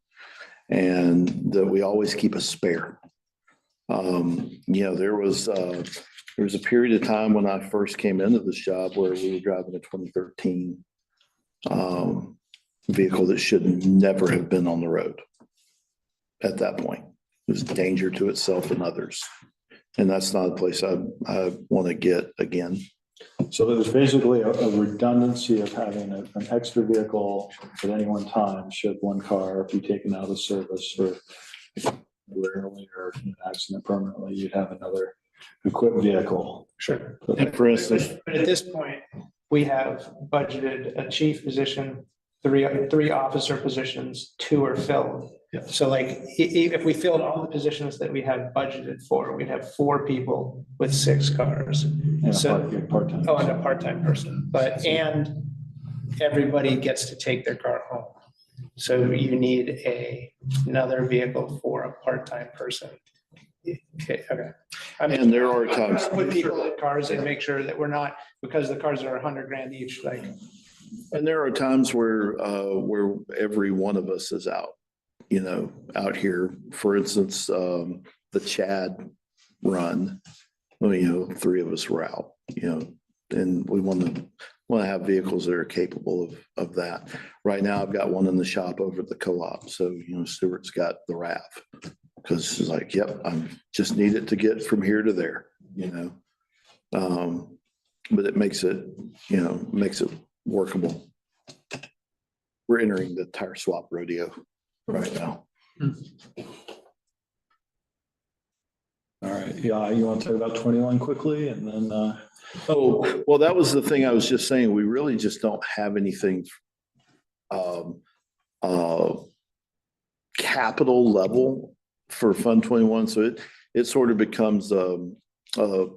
and that we always keep a spare. There was a period of time when I first came into this job where we were driving a 2013 vehicle that should never have been on the road at that point. It was a danger to itself and others. And that's not a place I want to get again. So there's basically a redundancy of having an extra vehicle at any one time, should one car be taken out of service or rarely or accident permanently, you'd have another equipped vehicle. Sure. And for instance, But at this point, we have budgeted a chief position, 3 officer positions, 2 are filled. Yeah. So like, if we filled all the positions that we have budgeted for, we'd have 4 people with 6 cars. And So, a part-time. oh, and a part-time person, and everybody gets to take their car home. So you need another vehicle for a part-time person. Okay. and there are times, Put people in cars and make sure that we're not, because the cars are $100,000 each, like. and there are times where every one of us is out, out here. For instance, the Chad run, 3 of us were out, and we want to have vehicles that are capable of that. Right now, I've got one in the shop over at the co-op. So, Stuart's got the RAV because it's like, yep, I just need it to get from here to there, but it makes it workable. We're entering the tire swap rodeo right now. All right. Yeah. You want to talk about 21 quickly and then, Oh, well, that was the thing I was just saying. We really just don't have anything capital level for Fund 21. So it sort of becomes lack of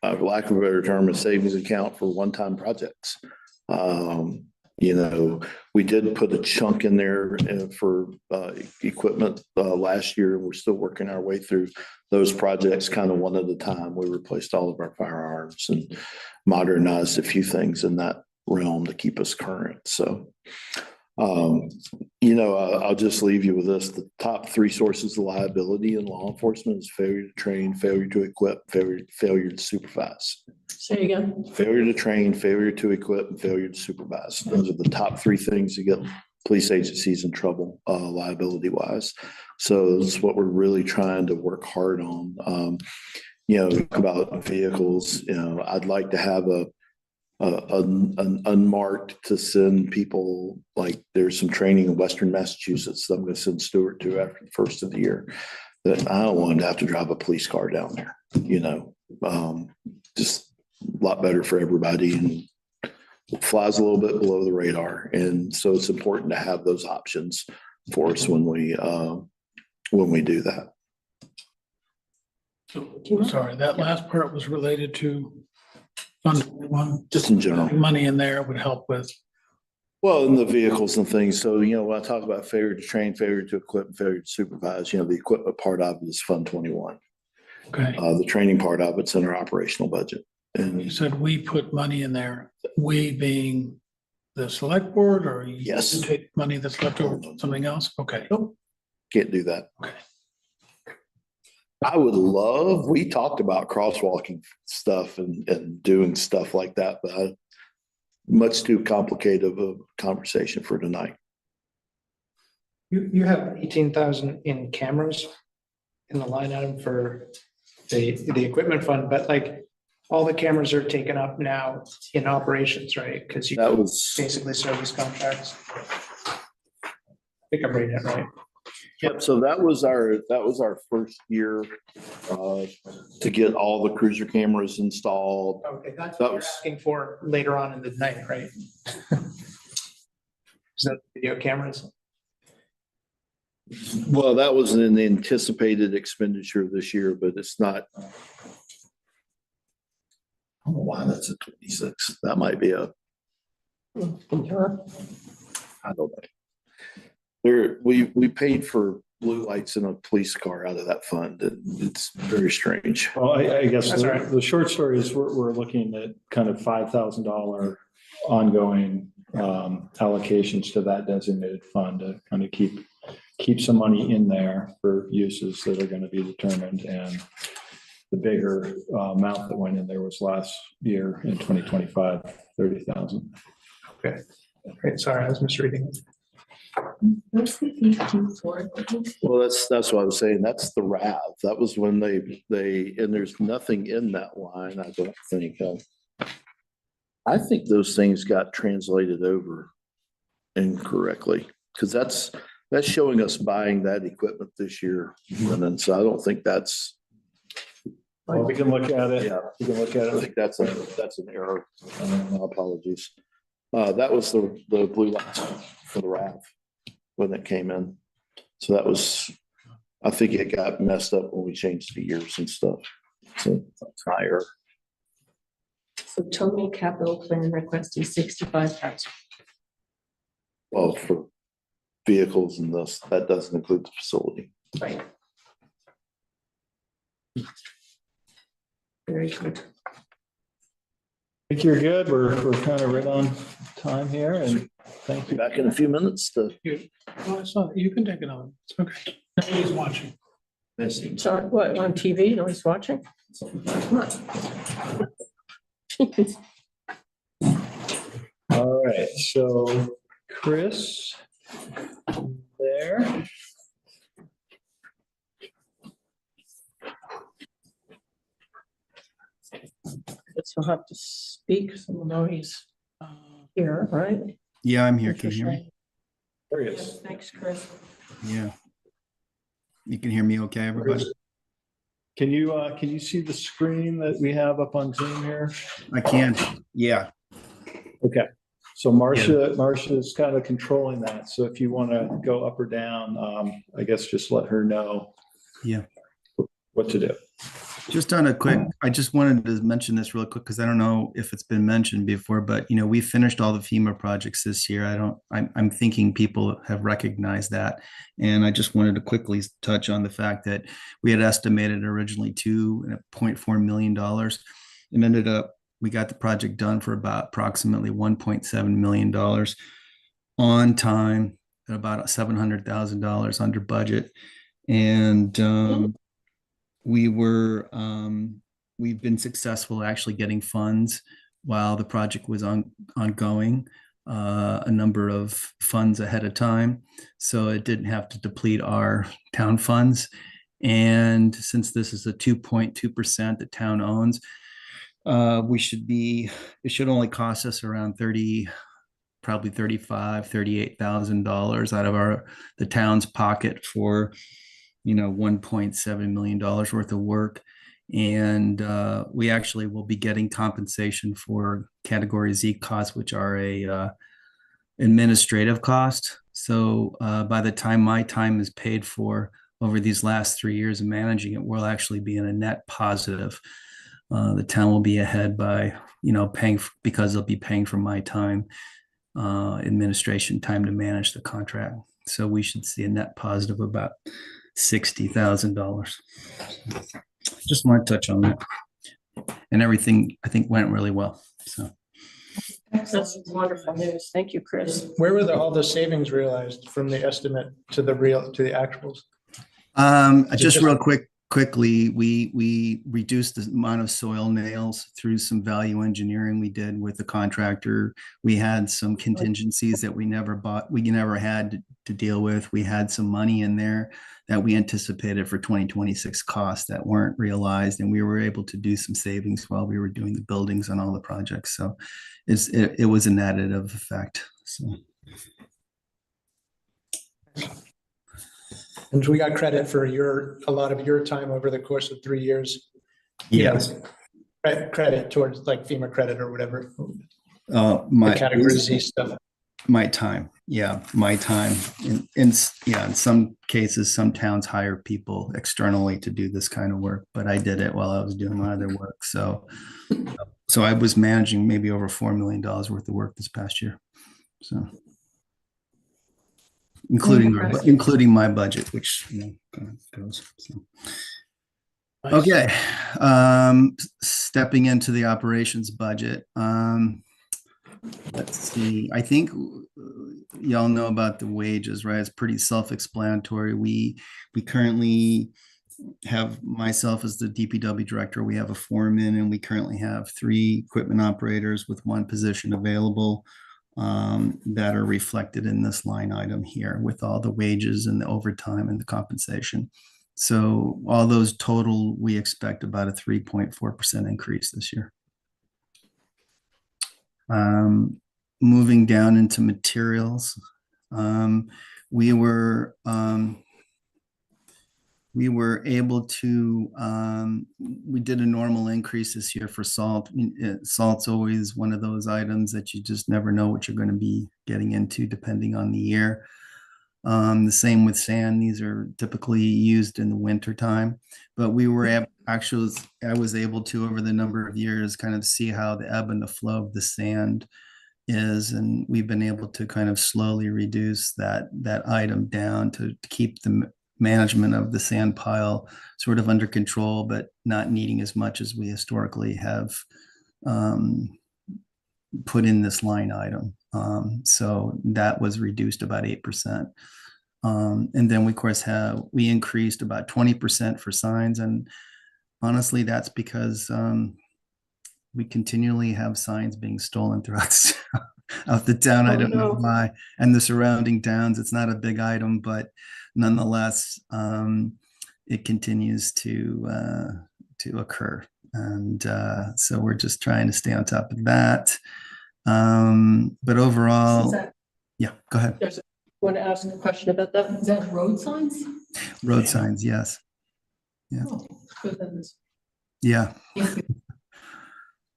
a better term, a savings account for one-time projects. We did put a chunk in there for equipment last year. We're still working our way through those projects kind of one at a time. We replaced all of our firearms and modernized a few things in that realm to keep us current. So, I'll just leave you with this. The top 3 sources of liability in law enforcement is failure to train, failure to equip, failure to supervise. Say again. Failure to train, failure to equip, and failure to supervise. Those are the top 3 things that get police agencies in trouble, liability wise. So that's what we're really trying to work hard on. About vehicles, I'd like to have an unmarked to send people, like there's some training in Western Massachusetts that I'm going to send Stuart to after the first of the year, that I don't want him to have to drive a police car down there, just a lot better for everybody and flies a little bit below the radar. And so it's important to have those options for us when we do that. so, sorry, that last part was related to Fund 21. Just in general. Money in there would help with Well, in the vehicles and things. So, when I talk about failure to train, failure to equip, and failure to supervise, the equipment part of it is Fund 21. Okay, The training part of it's in our operational budget. And you said we put money in there, we being the select board, or you Yes. take money that's left over for something else? Okay. can't do that. Okay. We talked about crosswalking stuff and doing stuff like that, but much too complicated of a conversation for tonight. You have 18,000 in cameras in the line item for the equipment fund, but like all the cameras are taken up now in operations, right? Because you That was, basically service contracts. I think I'm reading it right. yep, so that was our first year to get all the cruiser cameras installed. Okay, that's That what you're was- asking for later on in the night, right? Is that video cameras? Well, that was an anticipated expenditure this year, but it's not. I don't know why that's a 26. That might be a, I don't know. We paid for blue lights in a police car out of that fund, and it's very strange. Well, I guess That's all right. the short story is we're looking at kind of $5,000 ongoing allocations to that designated fund to kind of keep some money in there for uses that are going to be determined. And the bigger amount that went in there was last year in 2025, 30,000. Okay, great. Sorry, I was misreading it. What's the EP4 equipment? Well, that's what I was saying. That's the RAV. That was when and there's nothing in that line, I don't think. I think those things got translated over incorrectly, because that's showing us buying that equipment this year. And then, so I don't think that's, Well, we can look at it. yeah, We can look at I it. think that's an error. Apologies. That was the blue lights for the RAV when it came in. So that was, I think it got messed up when we changed the years and stuff. So that's my error. So total capital plan request is 65,000. Well, for vehicles and this, that doesn't include the facility. Right. Very good. I think you're good. We're kind of right on time here, and thank Be you. back in a few minutes to. Well, it's not, you can take it on. It's okay. Nobody's watching. So what, on TV, nobody's watching? All right, so Chris, there. Guess he'll have to speak, so we'll know he's here, right? Yeah, I'm here. Can you hear me? There he is. Thanks, Chris. Yeah. You can hear me okay, everybody? Can you see the screen that we have up on Zoom here? I can. Yeah. Okay, so Marcia is kind of controlling that. So if you want to go up or down, I guess just let her know. Yeah. What to do. Just on a quick, I just wanted to mention this real quick because I don't know if it's been mentioned before, but we finished all the FEMA projects this year. I'm thinking people have recognized that. And I just wanted to quickly touch on the fact that we had estimated originally $2.4 million and ended up, we got the project done for about approximately $1.7 million on time at about $700,000 under budget. And we've been successful actually getting funds while the project was ongoing, a number of funds ahead of time. So it didn't have to deplete our town funds. And since this is a 2.2% the town owns, it should only cost us around probably $38,000 out of the town's pocket for $1.7 million worth of work. And we actually will be getting compensation for category Z costs, which are a administrative cost. So by the time my time is paid for over these last 3 years of managing it, we'll actually be in a net positive. The town will be ahead by, because they'll be paying for my time. administration time to manage the contract. So we should see a net positive of about $60,000. Just want to touch on that. And everything, I think, went really well. So That's wonderful news. Thank you, Chris. Where were all the savings realized from the estimate to the actuals? just real quickly, we reduced the amount of soil nails through some value engineering we did with the contractor. We had some contingencies that we never had to deal with. We had some money in there that we anticipated for 2026 costs that weren't realized, and we were able to do some savings while we were doing the buildings on all the projects. So it was an additive effect. So. And we got credit for a lot of your time over the course of 3 years. Yes. Credit towards like FEMA credit or whatever. My category Z stuff. My time. Yeah. My time. In some cases, some towns hire people externally to do this kind of work, but I did it while I was doing my other work. So I was managing maybe over $4 million worth of work this past year. So. Including my budget, which kind of goes. So. Okay, stepping into the operations budget. Let's see. I think y'all know about the wages, right? It's pretty self-explanatory. We currently have myself as the DPW director. We have a foreman, and we currently have 3 equipment operators with 1 position available. That are reflected in this line item here with all the wages and the overtime and the compensation. So all those total, we expect about a 3.4% increase this year. Moving down into materials, we were able to, we did a normal increase this year for salt. Salt's always one of those items that you just never know what you're going to be getting into depending on the year. The same with sand. These are typically used in the winter time, but we were actually, I was able to, over the number of years, kind of see how the ebb and the flow of the sand is. And we've been able to kind of slowly reduce that item down to keep the management of the sand pile sort of under control, but not needing as much as we historically have put in this line item. So that was reduced about 8%. And then we, of course, we increased about 20% for signs. And honestly, that's because we continually have signs being stolen throughout the town. I don't know why. And the surrounding towns, it's not a big item, but nonetheless, it continues to occur. And so we're just trying to stay on top of that. But overall, yeah, go ahead. I want to ask a question about that. Is that road signs? Road signs, yes. Yeah. Oh, good heavens. Yeah.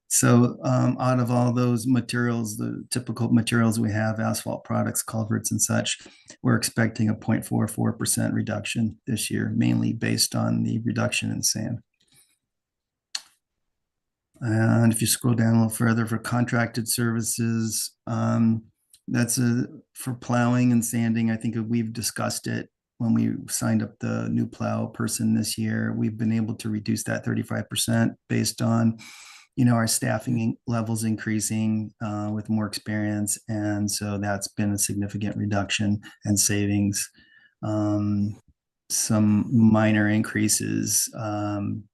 So out of all those materials, the typical materials we have, asphalt products, culverts and such, we're expecting a 0.44% reduction this year, mainly based on the reduction in sand. And if you scroll down a little further for contracted services, that's for plowing and sanding. I think we've discussed it when we signed up the new plow person this year. We've been able to reduce that 35% based on our staffing levels increasing with more experience. And so that's been a significant reduction and savings. Some minor increases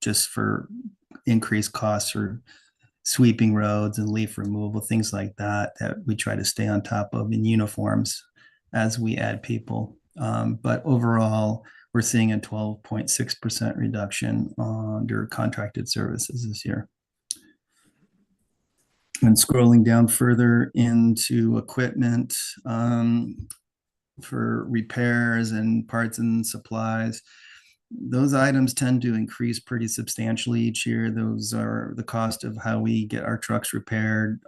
just for increased costs for sweeping roads and leaf removal, things like that we try to stay on top of in uniforms as we add people. But overall, we're seeing a 12.6% reduction under contracted services this year. And scrolling down further into equipment for repairs and parts and supplies, those items tend to increase pretty substantially each year. Those are the cost of how we get our trucks repaired,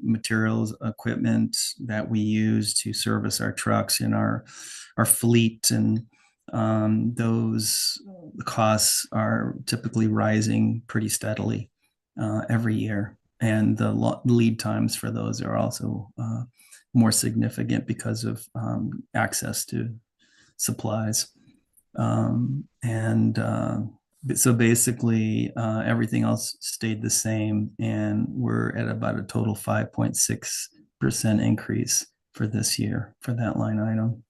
materials, equipment that we use to service our trucks in our fleet. And those costs are typically rising pretty steadily every year. and the lead times for those are also more significant because of access to supplies. So basically, everything else stayed the same, and we're at about a total 5.6% increase for this year for that line item.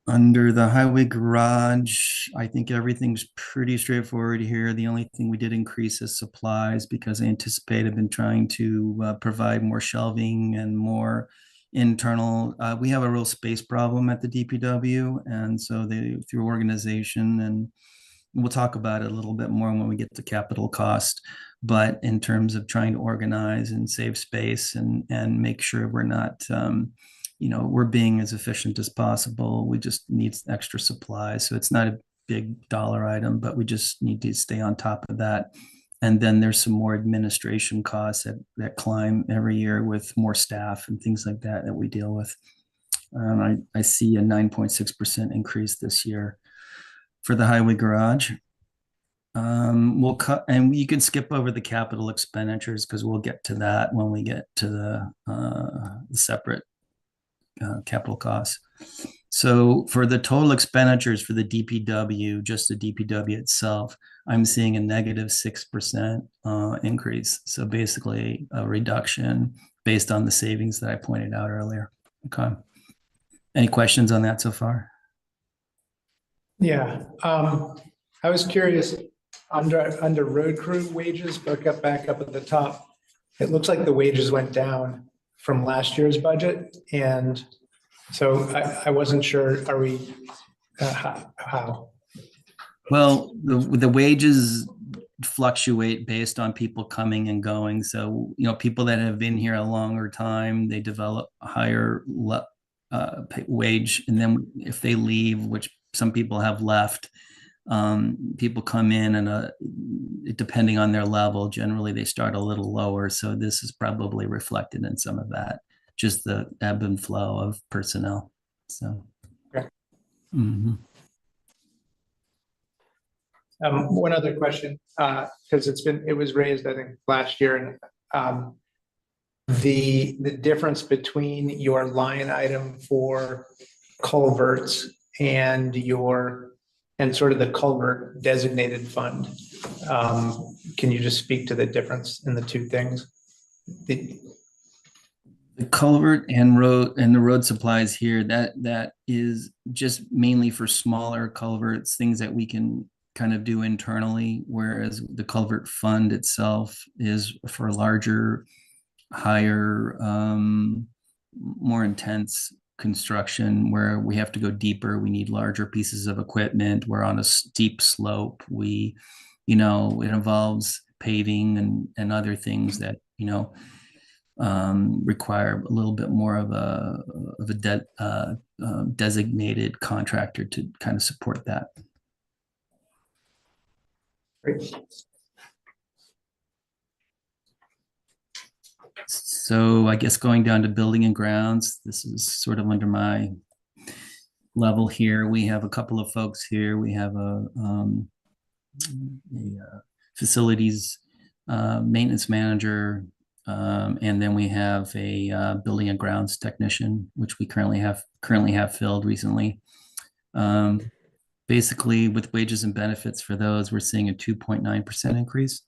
Under the highway garage, I think everything's pretty straightforward here. The only thing we did increase is supplies because I anticipate I've been trying to provide more shelving and more internal. We have a real space problem at the DPW, and so through organization, and we'll talk about it a little bit more when we get to capital cost. But in terms of trying to organize and save space and make sure we're not we're being as efficient as possible. We just need extra supplies. So it's not a big dollar item, but we just need to stay on top of that. And then there's some more administration costs that climb every year with more staff and things like that we deal with. I see a 9.6% increase this year for the highway garage. We'll cut, and you can skip over the capital expenditures because we'll get to that when we get to the separate capital costs. So for the total expenditures for the DPW, just the DPW itself, I'm seeing a negative 6% increase. So basically a reduction based on the savings that I pointed out earlier. Okay. Any questions on that so far? Yeah, I was curious, under road crew wages, back up at the top, it looks like the wages went down from last year's budget, and so I wasn't sure, are we, how? Well, the wages fluctuate based on people coming and going. So, people that have been here a longer time, they develop a higher wage. And then if they leave, which some people have left, people come in and depending on their level, generally they start a little lower. So this is probably reflected in some of that, just the ebb and flow of personnel. So. Okay. Mm-hmm. One other question, because it was raised, I think, last year, and the difference between your line item for culverts and sort of the culvert designated fund. Can you just speak to the difference in the two things? The culvert and the road supplies here, that is just mainly for smaller culverts, things that we can kind of do internally, whereas the culvert fund itself is for larger, higher, more intense construction where we have to go deeper. We need larger pieces of equipment. We're on a steep slope. It involves paving and other things that, require a little bit more of a designated contractor to kind of support that. Great. So I guess going down to building and grounds, this is sort of under my level here. We have a couple of folks here. We have a facilities maintenance manager, and then we have a building and grounds technician, which we currently have filled recently. Basically, with wages and benefits for those, we're seeing a 2.9% increase.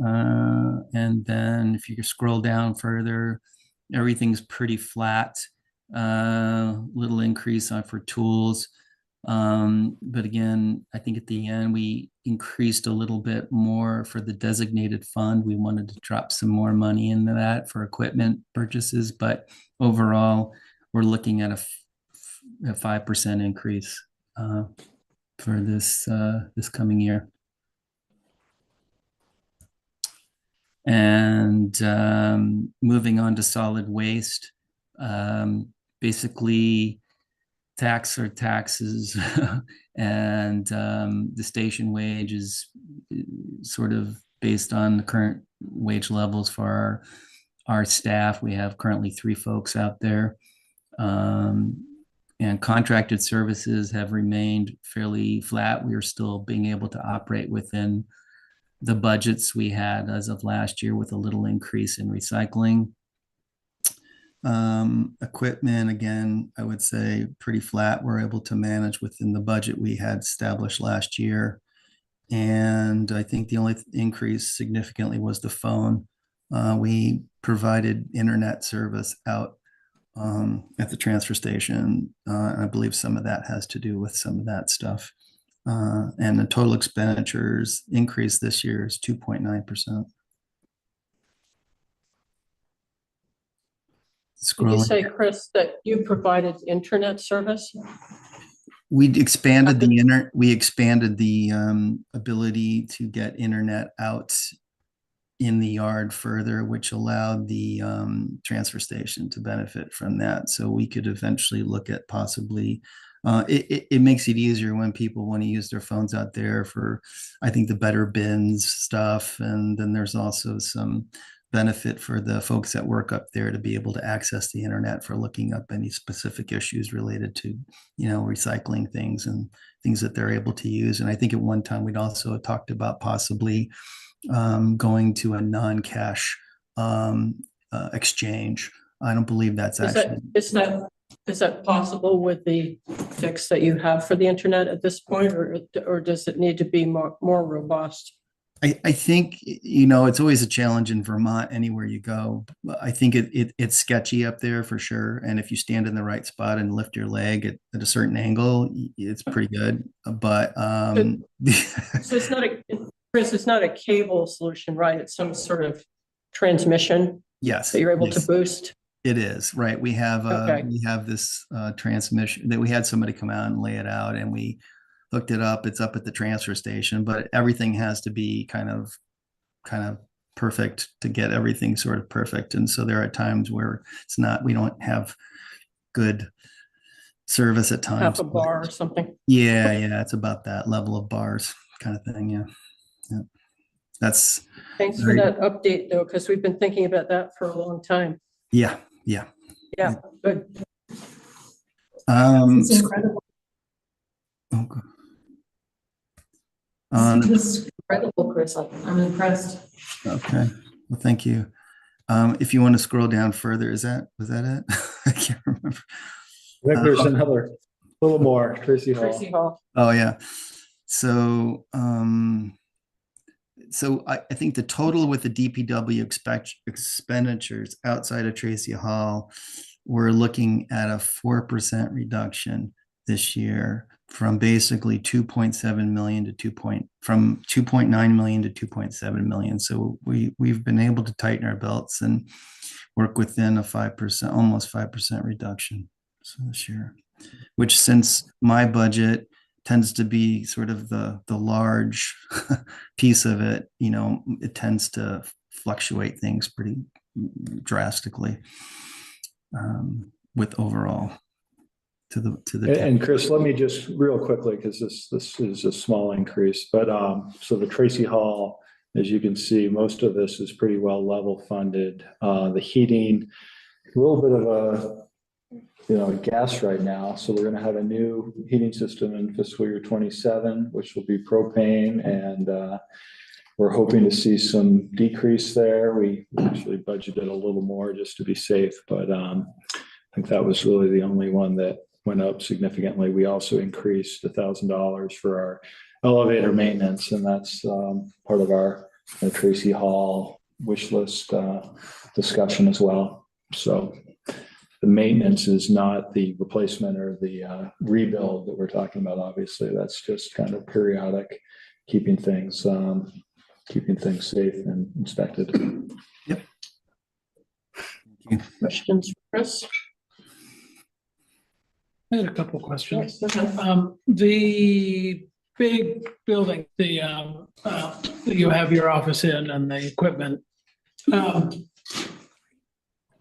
And then if you scroll down further, everything's pretty flat. Little increase for tools. But again, I think at the end, we increased a little bit more for the designated fund. We wanted to drop some more money into that for equipment purchases, but overall, we're looking at a 5% increase for this coming year. And moving on to solid waste, basically taxes and the station wage is sort of based on the current wage levels for our staff. We have currently 3 folks out there. And contracted services have remained fairly flat. We are still being able to operate within the budgets we had as of last year with a little increase in recycling. Equipment, again, I would say pretty flat. We're able to manage within the budget we had established last year. And I think the only increase significantly was the phone. We provided internet service out at the transfer station. I believe some of that has to do with some of that stuff. And the total expenditures increase this year is 2.9%. Did you say, Chris, that you provided internet service? We expanded the ability to get internet out in the yard further, which allowed the transfer station to benefit from that. So we could eventually look at possibly, it makes it easier when people want to use their phones out there for, I think, the better bins stuff. And then there's also some benefit for the folks that work up there to be able to access the internet for looking up any specific issues related to, recycling things and things that they're able to use. And I think at one time we'd also talked about possibly going to a non-cash exchange. I don't believe that's Is that possible with the fix that you have for the internet at this point, or does it need to be more robust? I think, it's always a challenge in Vermont, anywhere you go. I think it's sketchy up there for sure. And if you stand in the right spot and lift your leg at a certain angle, it's pretty good. But so it's not it's not a cable solution, right? It's some sort of transmission. Yes. That you're able to boost. It is, right. We have this transmission that we had somebody come out and lay it out, and we looked it up. It's up at the transfer station, but everything has to be kind of perfect to get everything sort of perfect. And so there are times where we don't have good service at times. Half a bar or something. Yeah. It's about that level of bars kind of thing. Yeah. Thanks for that update though, because we've been thinking about that for a long time. Yeah. Good. It's incredible. Okay. It's incredible, Chris. I'm impressed. Okay. Well, thank you. If you want to scroll down further, was that it? I can't remember. I think there's another little more, Tracy Hall. Oh yeah. So I think the total with the DPW expenditures outside of Tracy Hall, we're looking at a 4% reduction this year, from basically 2.7 million from 2.9 million to 2.7 million. So we've been able to tighten our belts and work within a 5%, almost 5% reduction. So this year, which, since my budget tends to be sort of the large piece of it, it tends to fluctuate things pretty drastically with overall. And Chris, let me just real quickly, because this is a small increase, but so the Tracy Hall, as you can see, most of this is pretty well level funded. The heating, a little bit of a gas right now. So we're going to have a new heating system in fiscal year 27, which will be propane, and we're hoping to see some decrease there. We actually budgeted a little more just to be safe, but I think that was really the only one that went up significantly. We also increased $1,000 for our elevator maintenance, and that's part of our Tracy Hall wish list discussion as well. So the maintenance is not the replacement or the rebuild that we're talking about. Obviously, that's just kind of periodic, keeping things safe and inspected. Yep. Questions, Chris? I had a couple of questions. Yes, okay. The big building, that you have your office in, and the equipment. I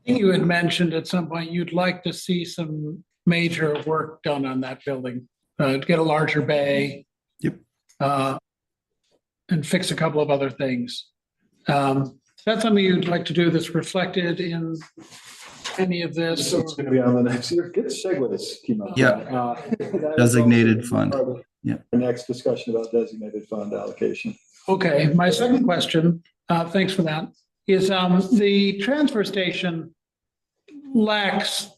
think you had mentioned at some point you'd like to see some major work done on that building, to get a larger bay. Yep. And fix a couple of other things. Is that something you'd like to do that's reflected in any of this? It's going to be on the next year. Good segues, Kimo. Yeah. Designated fund. Yeah. The next discussion about designated fund allocation. Okay, my second question, thanks for that, is the transfer station lacks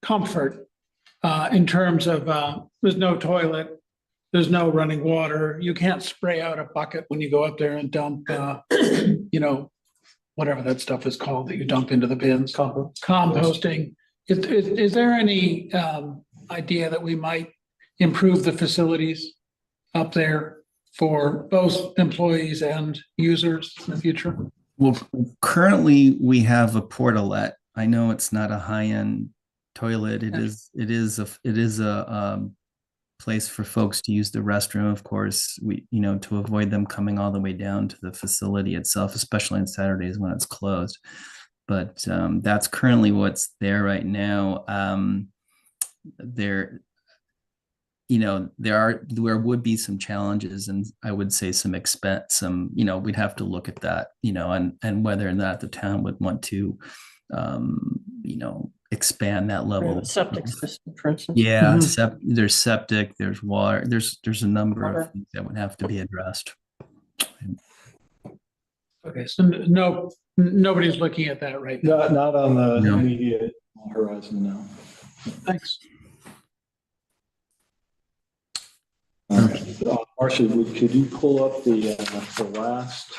comfort in terms of there's no toilet, there's no running water, you can't spray out a bucket when you go up there and dump, whatever that stuff is called that you dump into the bins. Composting. Is there any idea that we might improve the facilities up there for both employees and users in the future? Well, currently we have a portalet. I know it's not a high-end toilet. It is a place for folks to use the restroom. Of course, to avoid them coming all the way down to the facility itself, especially on Saturdays when it's closed. But that's currently what's there right now. There would be some challenges, and I would say some expense, we'd have to look at that, and whether or not the town would want to, expand that level. Septic system, for instance. Yeah, there's septic, there's water, there's a number of things that would have to be addressed. Okay, so nobody's looking at that right now. Not on the No. immediate horizon, no. Thanks. Marcia, could you pull up the last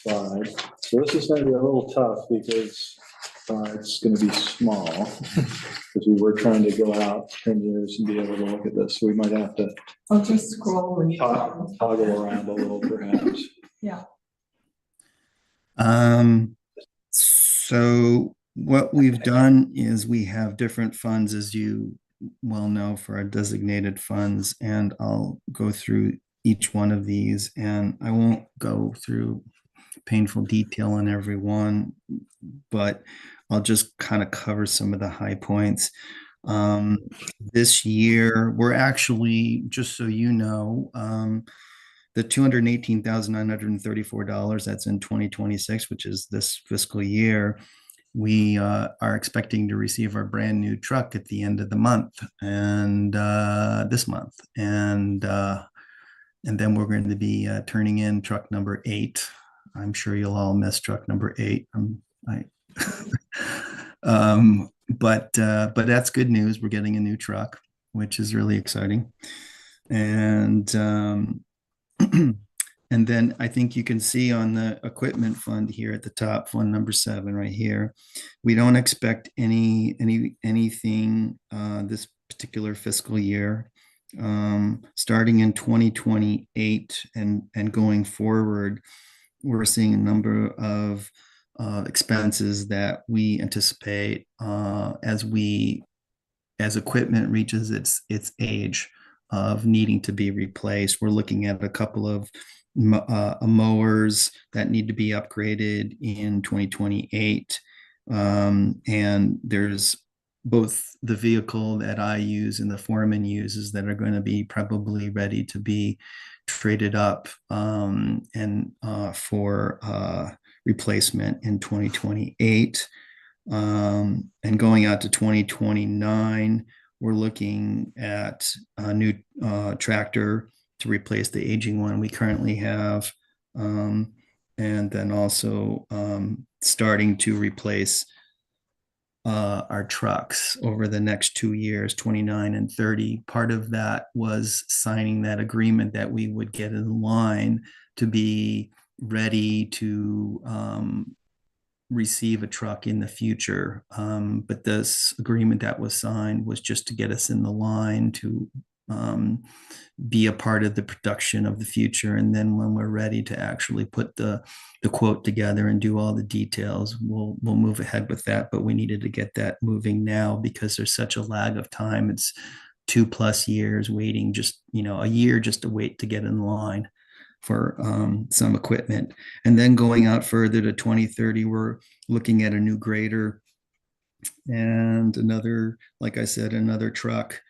slide? So this is going to be a little tough because it's going to be small. Because we were trying to go out 10 years and be able to look at this. So we might have to I'll just scroll and. toggle around a little perhaps. Yeah. So what we've done is we have different funds, as you well know, for our designated funds, and I'll go through each one of these, and I won't go through painful detail on every one, but I'll just kind of cover some of the high points. This year, we're actually, just so you know, the $218,934 that's in 2026, which is this fiscal year, we are expecting to receive our brand new truck at the end of the month, and this month, and then we're going to be turning in truck number 8. I'm sure you'll all miss truck number 8. But that's good news. We're getting a new truck, which is really exciting, and and then I think you can see on the equipment fund here at the top, fund number 7 right here. We don't expect anything this particular fiscal year. Starting in 2028 and going forward, we're seeing a number of expenses that we anticipate as equipment reaches its age of needing to be replaced. We're looking at a couple of mowers that need to be upgraded in 2028. And there's both the vehicle that I use and the foreman uses that are going to be probably ready to be traded up for replacement in 2028. And going out to 2029, we're looking at a new tractor to replace the aging one we currently have. And then also starting to replace our trucks over the next 2 years, 29 and 30. Part of that was signing that agreement that we would get in line to be ready to receive a truck in the future. But this agreement that was signed was just to get us in the line to be a part of the production of the future. And then when we're ready to actually put the quote together and do all the details, we'll move ahead with that. But we needed to get that moving now because there's such a lag of time. It's 2+ years waiting, just a year just to wait to get in line for some equipment. And then going out further to 2030, we're looking at a new grader and another, like I said, another truck,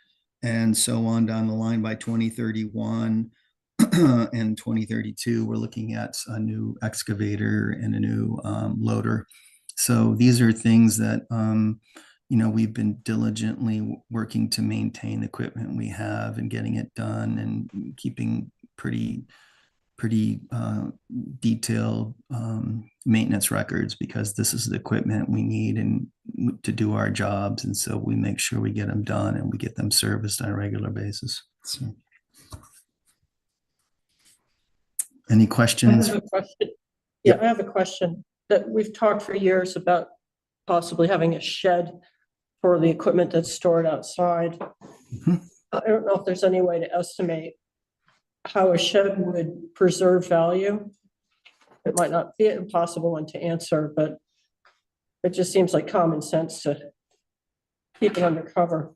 and so on down the line. By 2031 and 2032, we're looking at a new excavator and a new loader. So these are things that we've been diligently working to maintain the equipment we have and getting it done and keeping pretty pretty detailed maintenance records, because this is the equipment we need and to do our jobs. And so we make sure we get them done and we get them serviced on a regular basis. So. Any I questions? have a question. Yeah, I have a question that we've talked for years about possibly having a shed for the equipment that's stored outside. Mhm. I don't know if there's any way to estimate how a shed would preserve value. It might not be an impossible one to answer, but it just seems like common sense to keep it under cover.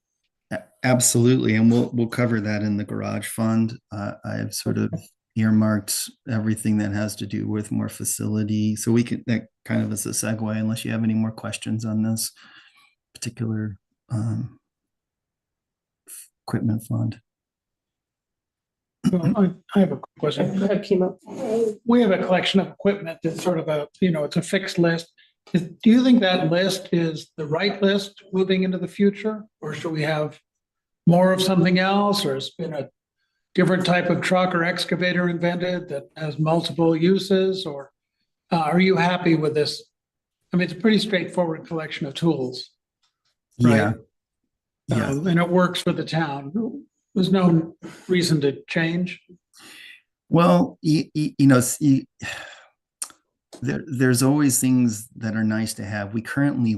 Absolutely, and we'll cover that in the garage fund. I've sort of earmarked everything that has to do with more facility, so we can, that kind of is a segue, unless you have any more questions on this particular equipment fund. Well, I have a question. Go ahead, Kimo. We have a collection of equipment that's sort of a, it's a fixed list. Do you think that list is the right list moving into the future? Or should we have more of something else? Or has been a different type of truck or excavator invented that has multiple uses? Or are you happy with this? I mean, it's a pretty straightforward collection of tools. Yeah. Right? Yeah. And it works for the town. There's no reason to change. Well, there's always things that are nice to have. We currently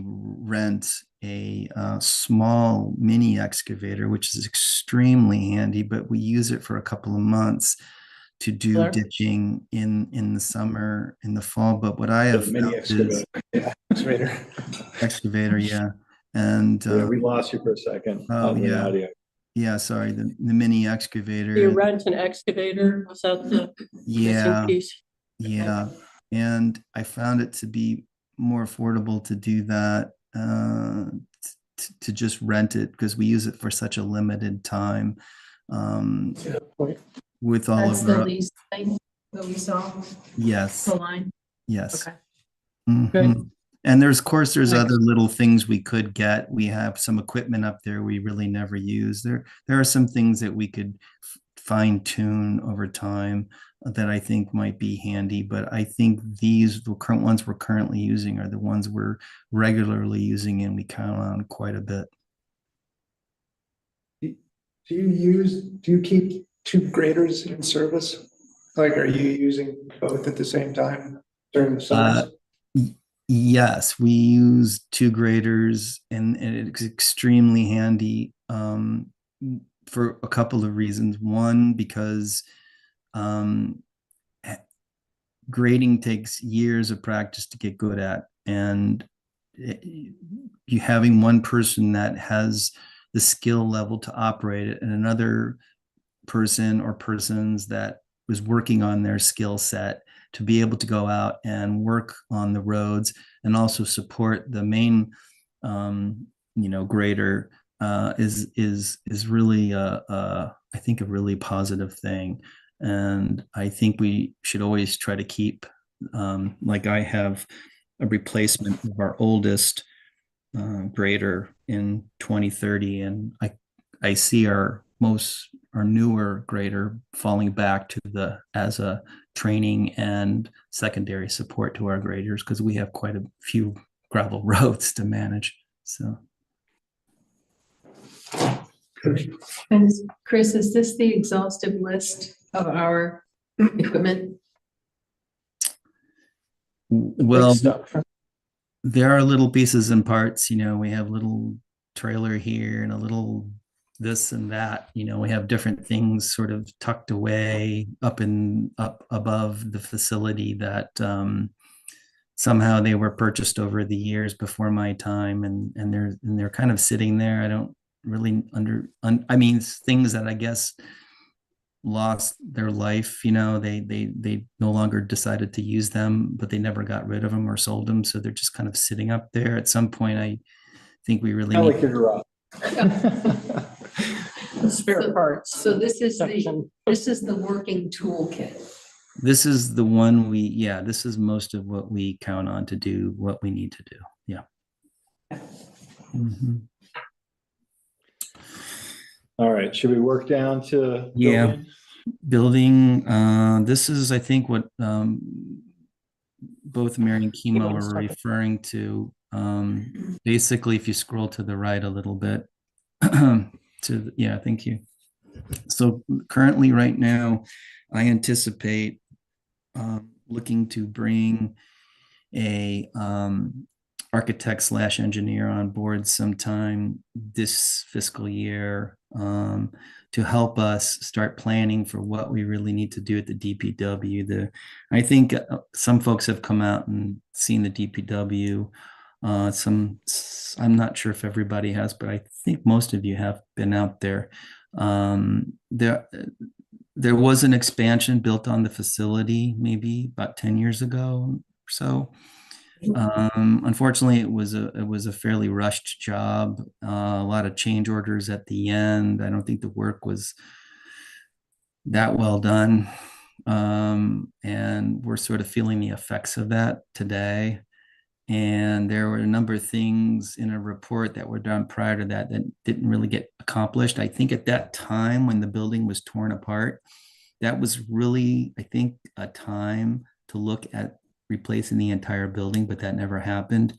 rent a small mini excavator, which is extremely handy, but we use it for a couple of months to do Sure. ditching in the summer, in the fall. But what I have Mini found is excavator. excavator, yeah. And Yeah, we lost you for a second on the audio. yeah, sorry, the mini excavator. Do you rent an excavator? Was that the Yeah. missing piece? Yeah, and I found it to be more affordable to do that, to just rent it, because we use it for such a limited time. With all That's of the our, lease thing that we saw, yes, the line. yes. Okay. Mhm. And there's, of course, there's Thanks. other little things we could get. We have some equipment up there we really never use. There are some things that we could fine tune over time that I think might be handy, but I think the current ones we're currently using are the ones we're regularly using and we count on quite a bit. Do you keep two graders in service? Like, are you using both at the same time during the summer? Yes, we use two graders, and it's extremely handy for a couple of reasons. One, because grading takes years of practice to get good at, and you having one person that has the skill level to operate it and another person or persons that was working on their skill set to be able to go out and work on the roads and also support the main grader is really I think a really positive thing. And I think we should always try to keep, like I have a replacement of our oldest grader in 2030, and I see our newer grader falling back to as a training and secondary support to our graders, because we have quite a few gravel roads to manage. So. And Chris, is this the exhaustive list of our equipment? Well, Stuff. there are little pieces and parts, we have a little trailer here and a little this and that, we have different things sort of tucked away up above the facility that somehow they were purchased over the years before my time, and they're kind of sitting there. I don't really I mean, things that I guess lost their life, they no longer decided to use them, but they never got rid of them or sold them, so they're just kind of sitting up there. At some point, I think we really Kind of need like your garage. Spare parts. So this is section. the working toolkit. This is the one this is most of what we count on to do what we need to do. Yeah. Mhm. All right, should we work down to Yeah. building? Building, this is, I think, what both Mary and Kimo Kimo were was talking. referring to. Basically, if you scroll to the right a little bit, yeah, thank you. So currently, right now, I anticipate looking to bring a architect slash engineer on board sometime this fiscal year to help us start planning for what we really need to do at the DPW. I think some folks have come out and seen the DPW. I'm not sure if everybody has, but I think most of you have been out there. There was an expansion built on the facility maybe about 10 years ago or so. Unfortunately, it was a fairly rushed job. A lot of change orders at the end. I don't think the work was that well done. And we're sort of feeling the effects of that today. And there were a number of things in a report that were done prior to that that didn't really get accomplished. I think at that time when the building was torn apart, that was really, I think, a time to look at replacing the entire building, but that never happened.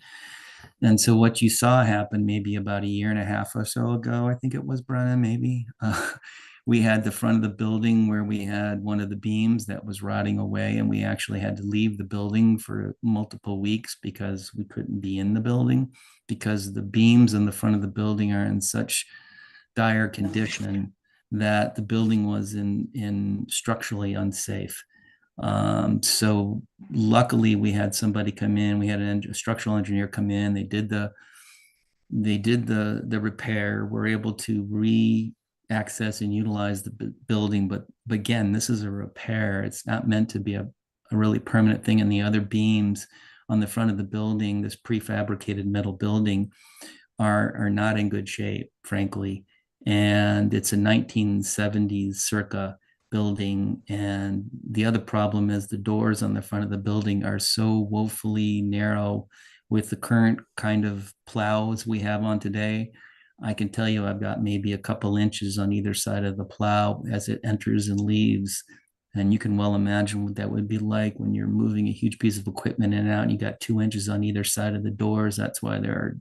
And so what you saw happen maybe about a year and a half or so ago, I think it was, Brennan, maybe, we had the front of the building where we had one of the beams that was rotting away, and we actually had to leave the building for multiple weeks because we couldn't be in the building because the beams in the front of the building are in such dire condition that the building was in structurally unsafe. So luckily we had somebody come in, we had a structural engineer come in, they did the repair, we're able to re-access and utilize the building. But again, this is a repair. It's not meant to be a really permanent thing. And the other beams on the front of the building, this prefabricated metal building, are not in good shape, frankly. And it's a 1970s circa building. And the other problem is the doors on the front of the building are so woefully narrow with the current kind of plows we have on today. I can tell you I've got maybe a couple inches on either side of the plow as it enters and leaves. And you can well imagine what that would be like when you're moving a huge piece of equipment in and out and you got 2 inches on either side of the doors. That's why there are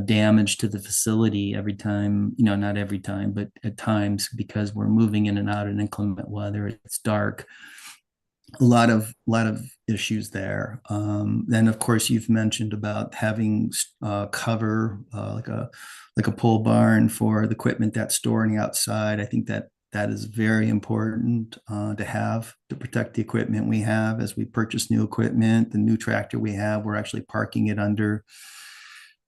damage to the facility every time, not every time, but at times, because we're moving in and out in inclement weather, it's dark. A lot of issues there. Then of course you've mentioned about having cover like a pole barn for the equipment that's storing outside. I think that is very important to have to protect the equipment we have as we purchase new equipment. The new tractor we have, we're actually parking it under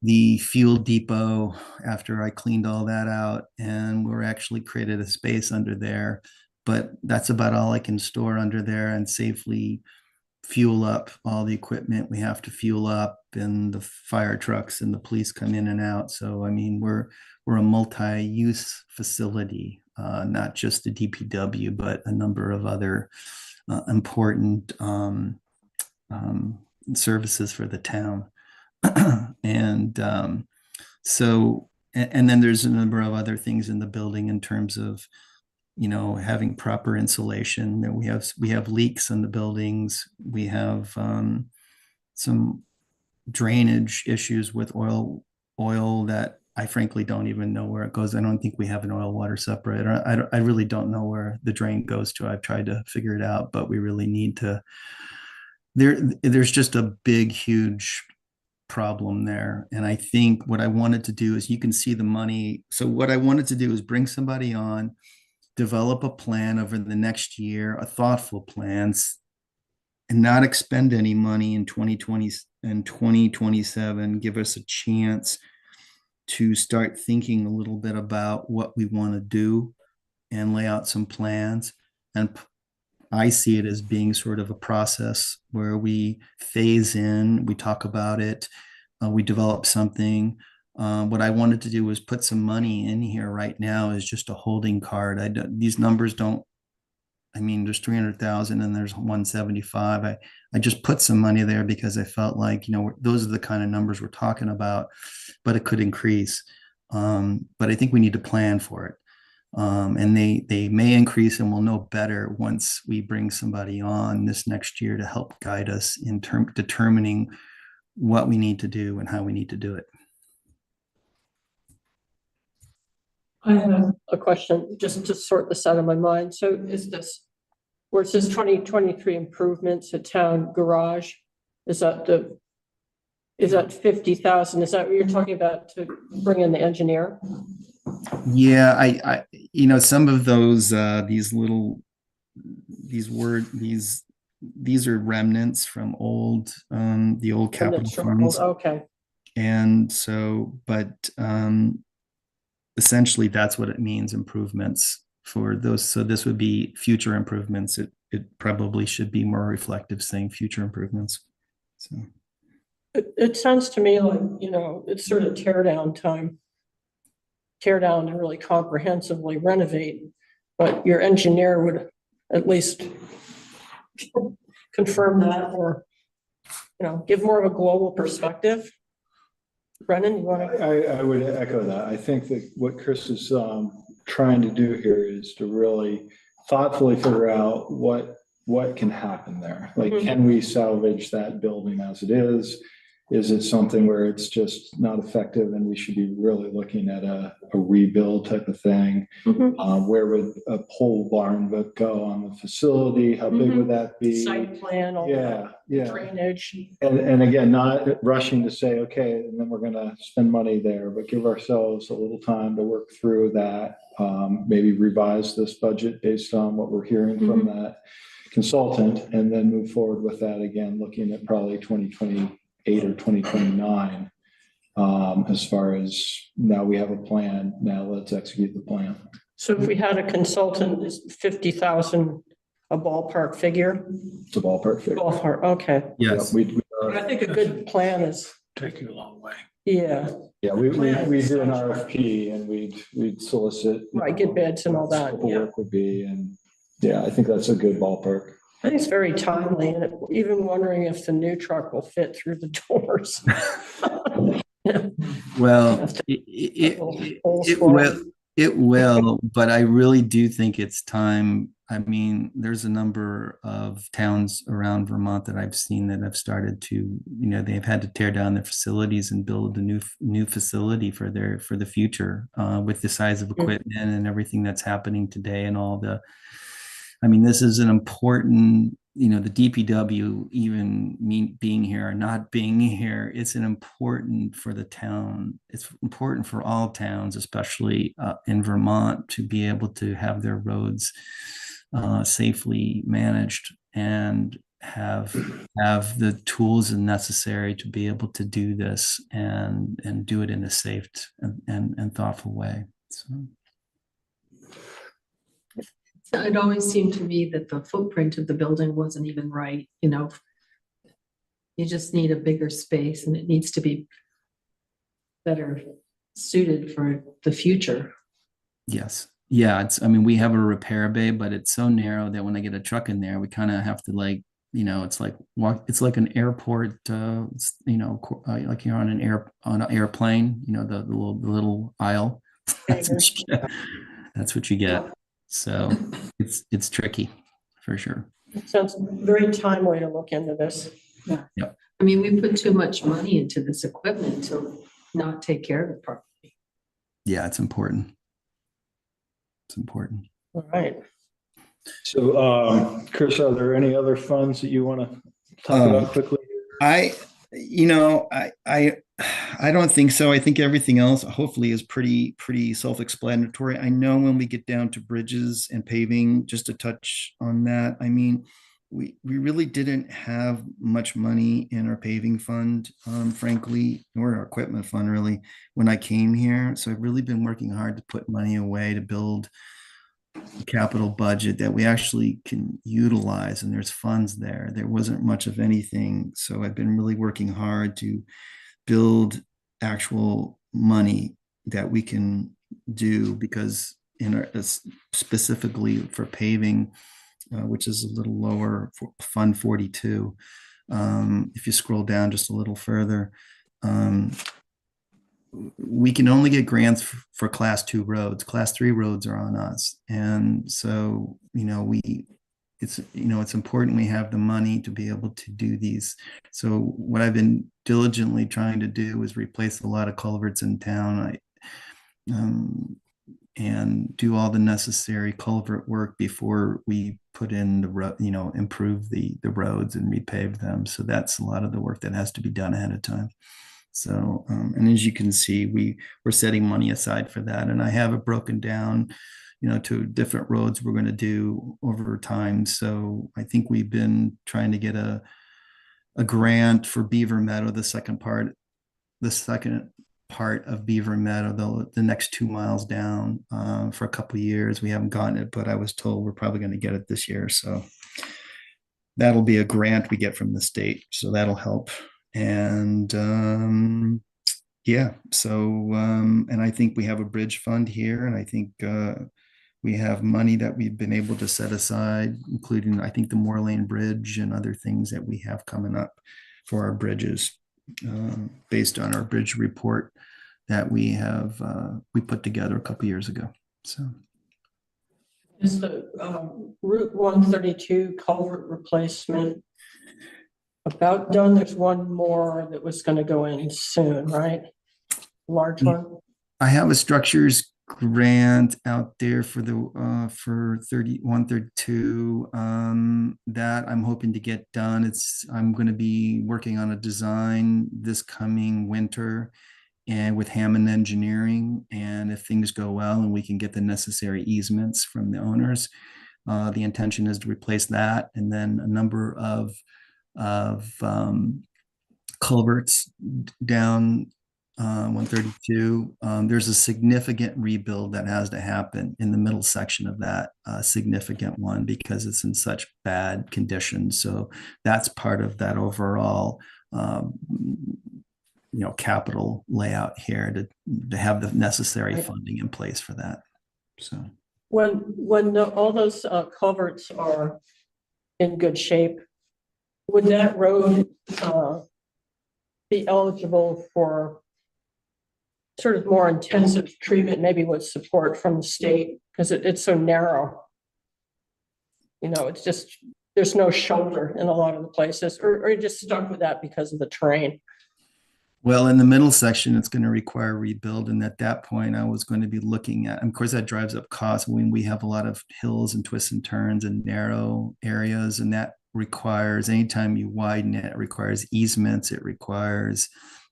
the fuel depot after I cleaned all that out, and we're actually created a space under there. But that's about all I can store under there and safely fuel up all the equipment we have to fuel up, and the fire trucks and the police come in and out. So I mean, we're a multi-use facility, not just the DPW, but a number of other important services for the town. And then there's a number of other things in the building in terms of having proper insulation. That we have leaks in the buildings. We have some drainage issues with oil that I frankly don't even know where it goes. I don't think we have an oil water separator. I really don't know where the drain goes to. I've tried to figure it out, but we really need to. There's just a big, huge problem there. And I think what I wanted to do is, you can see the money. So what I wanted to do is bring somebody on, develop a plan over the next year, a thoughtful plan, and not expend any money in 2020 and 2027, give us a chance to start thinking a little bit about what we want to do and lay out some plans. And I see it as being sort of a process where we phase in, we talk about it, we develop something. What I wanted to do was put some money in here right now is just a holding card. These numbers don't, there's 300,000 and there's 175. I just put some money there because I felt like, those are the kind of numbers we're talking about, but it could increase. But I think we need to plan for it. And they may increase, and we'll know better once we bring somebody on this next year to help guide us in determining what we need to do and how we need to do it. I have a question, just to sort this out of my mind. So is this, where it says 2023 improvements at town garage, is that 50,000? Is that what you're talking about to bring in the engineer? Yeah, I some of those, these are remnants from the old capital funds. Okay, And so, but essentially that's what it means, improvements for those. So this would be future improvements. It probably should be more reflective saying future improvements. So it sounds to me like, it's sort of tear down time. Tear down and really comprehensively renovate, but your engineer would at least confirm that, or, give more of a global perspective. Brennan, you want to? I would echo that. I think that what Chris is trying to do here is to really thoughtfully figure out what can happen there. Like, can we salvage that building as it is? Is it something where it's just not effective and we should be really looking at a rebuild type of thing? Where would a pole barn go on the facility? How big would that be? Site plan, all that, drainage. And again, not rushing to say, okay, and then we're going to spend money there, but give ourselves a little time to work through that. Maybe revise this budget based on what we're hearing from that consultant, and then move forward with that again, looking at probably 2028 or 2029. As far as now we have a plan, now let's execute the plan. So if we had a consultant, is 50,000 a ballpark figure? It's a ballpark figure. Ballpark, okay. yes. I think a good plan is, Take you a long way. yeah, We do an RFP and we'd solicit. right, get bids and all that, what the work would be, and I think that's a good ballpark. I think it's very timely, and even wondering if the new truck will fit through the doors. Well, it will, but I really do think it's time. I mean, there's a number of towns around Vermont that I've seen that have started to, they've had to tear down their facilities and build a new facility for the future, with the size of equipment and everything that's happening today and all the. I mean, this is an important, the DPW, even being here or not being here, it's important for the town. It's important for all towns, especially in Vermont, to be able to have their roads safely managed and have the tools necessary to be able to do this and do it in a safe and thoughtful way. So. It always seemed to me that the footprint of the building wasn't even right, you just need a bigger space and it needs to be better suited for the future. Yes. Yeah. We have a repair bay, but it's so narrow that when I get a truck in there, we kind of have to it's like an airport, like you're on an airplane, the little aisle. That's what you get. So it's tricky for sure. It sounds very timely to look into this. Yeah. Yep. We put too much money into this equipment to not take care of it properly. Yeah, it's important. It's important. All right. So, Chris, are there any other funds that you want to talk about quickly? I don't think so. I think everything else hopefully is pretty self-explanatory. I know when we get down to bridges and paving, just to touch on that, we really didn't have much money in our paving fund, frankly, or our equipment fund really, when I came here. So I've really been working hard to put money away to build a capital budget that we actually can utilize, and there's funds there. There wasn't much of anything. So I've been really working hard to build actual money that we can do, because specifically for paving, which is a little lower for Fund 42. If you scroll down just a little further, we can only get grants for class 2 roads. Class 3 roads are on us. And so, it's important we have the money to be able to do these. So what I've been diligently trying to do is replace a lot of culverts in town. And do all the necessary culvert work before we put in the road, improve the roads and repave them. So that's a lot of the work that has to be done ahead of time. So, and as you can see, we're setting money aside for that. And I have it broken down, to different roads we're going to do over time. So I think we've been trying to get a grant for Beaver Meadow, the second part of Beaver Meadow, the next 2 miles down, for a couple of years. We haven't gotten it, but I was told we're probably going to get it this year. So that'll be a grant we get from the state. So that'll help. And and I think we have a bridge fund here, and I think we have money that we've been able to set aside, including, I think, the Moore Lane Bridge and other things that we have coming up for our bridges, based on our bridge report that we put together a couple years ago. So Is the Route 132 culvert replacement about done? There's one more that was going to go in soon, right? Large one. I have a structures grant out there for the for 132 that I'm hoping to get done. I'm going to be working on a design this coming winter and with Hammond Engineering, and if things go well and we can get the necessary easements from the owners, the intention is to replace that, and then a number of culverts down 132. There's a significant rebuild that has to happen in the middle section of that, significant one, because it's in such bad condition. So that's part of that overall capital layout here to have the necessary funding in place for that. So when all those culverts are in good shape, would that road be eligible for sort of more intensive treatment, maybe with support from the state, because it's so narrow? It's just, there's no shoulder in a lot of the places, or you're just stuck with that because of the terrain. Well, in the middle section, it's going to require rebuild. And at that point, I was going to be looking at, of course, that drives up costs when we have a lot of hills and twists and turns and narrow areas. And that requires, anytime you widen it, it requires easements. It requires,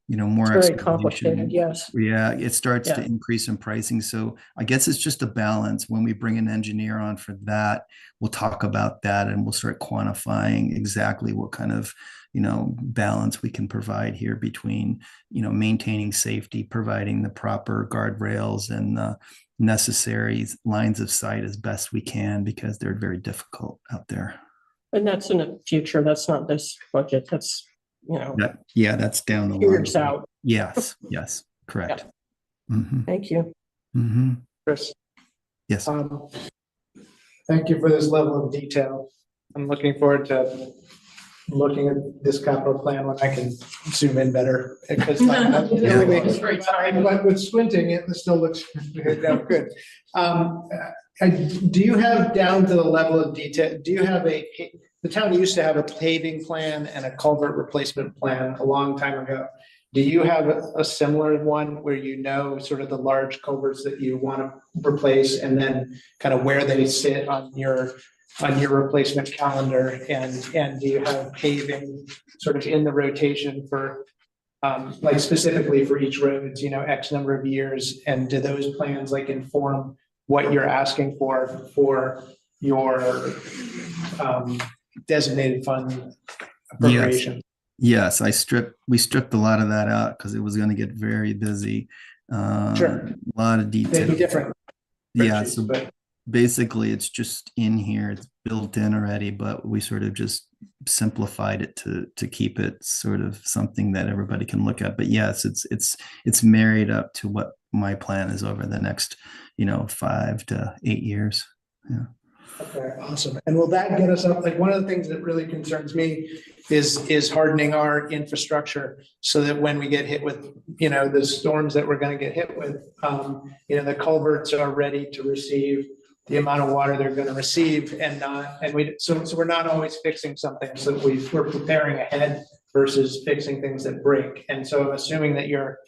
more It's very complicated. Yes. Yeah, it starts to increase in pricing. So I guess it's just a balance. When we bring an engineer on for that, we'll talk about that and we'll start quantifying exactly what kind of balance we can provide here between, maintaining safety, providing the proper guardrails and the necessary lines of sight as best we can, because they're very difficult out there. And that's in the future. That's not this budget. That's, that's down the line. Years out. Yes, correct. Yeah. Mm-hmm. Thank you. Mm-hmm. Chris. Yes. Thank you for this level of detail. I'm looking forward to looking at this capital plan when I can zoom in better. Because but with squinting, it still looks good. Do you have down to the level of detail? Do you have the town used to have a paving plan and a culvert replacement plan a long time ago. Do you have a similar one where sort of the large culverts that you want to replace, and then kind of where they sit on your replacement calendar, and do you have paving sort of in the rotation for like specifically for each road, X number of years, and do those plans inform what you're asking for your designated fund appropriation? Yes, we stripped a lot of that out because it was going to get very busy. Sure. A lot of detail. They'd be different. Yeah, so basically it's just in here, it's built in already, but we sort of just simplified it to keep it sort of something that everybody can look at. But yes, it's married up to what my plan is over the next 5 to 8 years. Yeah. Okay, awesome. And will that get us up? Like, one of the things that really concerns me is hardening our infrastructure so that when we get hit with, the storms that we're gonna get hit with, the culverts are ready to receive the amount of water they're gonna receive so we're not always fixing something, so we're preparing ahead versus fixing things that break. And so I'm assuming that your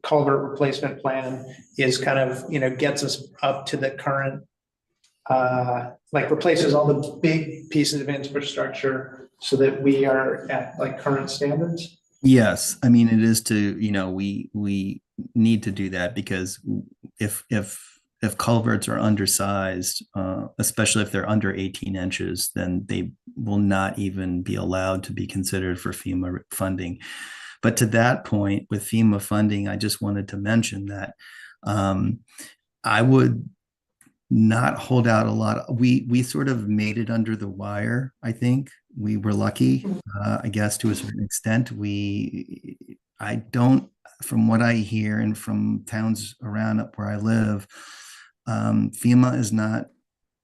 culvert replacement plan is kind of, gets us up to the current, replaces all the big pieces of infrastructure so that we are at like current standards. Yes, I mean, it is to, we need to do that because if culverts are undersized, especially if they're under 18 inches, then they will not even be allowed to be considered for FEMA funding. But to that point, with FEMA funding, I just wanted to mention that I would not hold out a lot. We sort of made it under the wire. I think we were lucky, I guess, to a certain extent. I don't, from what I hear and from towns around up where I live, FEMA is not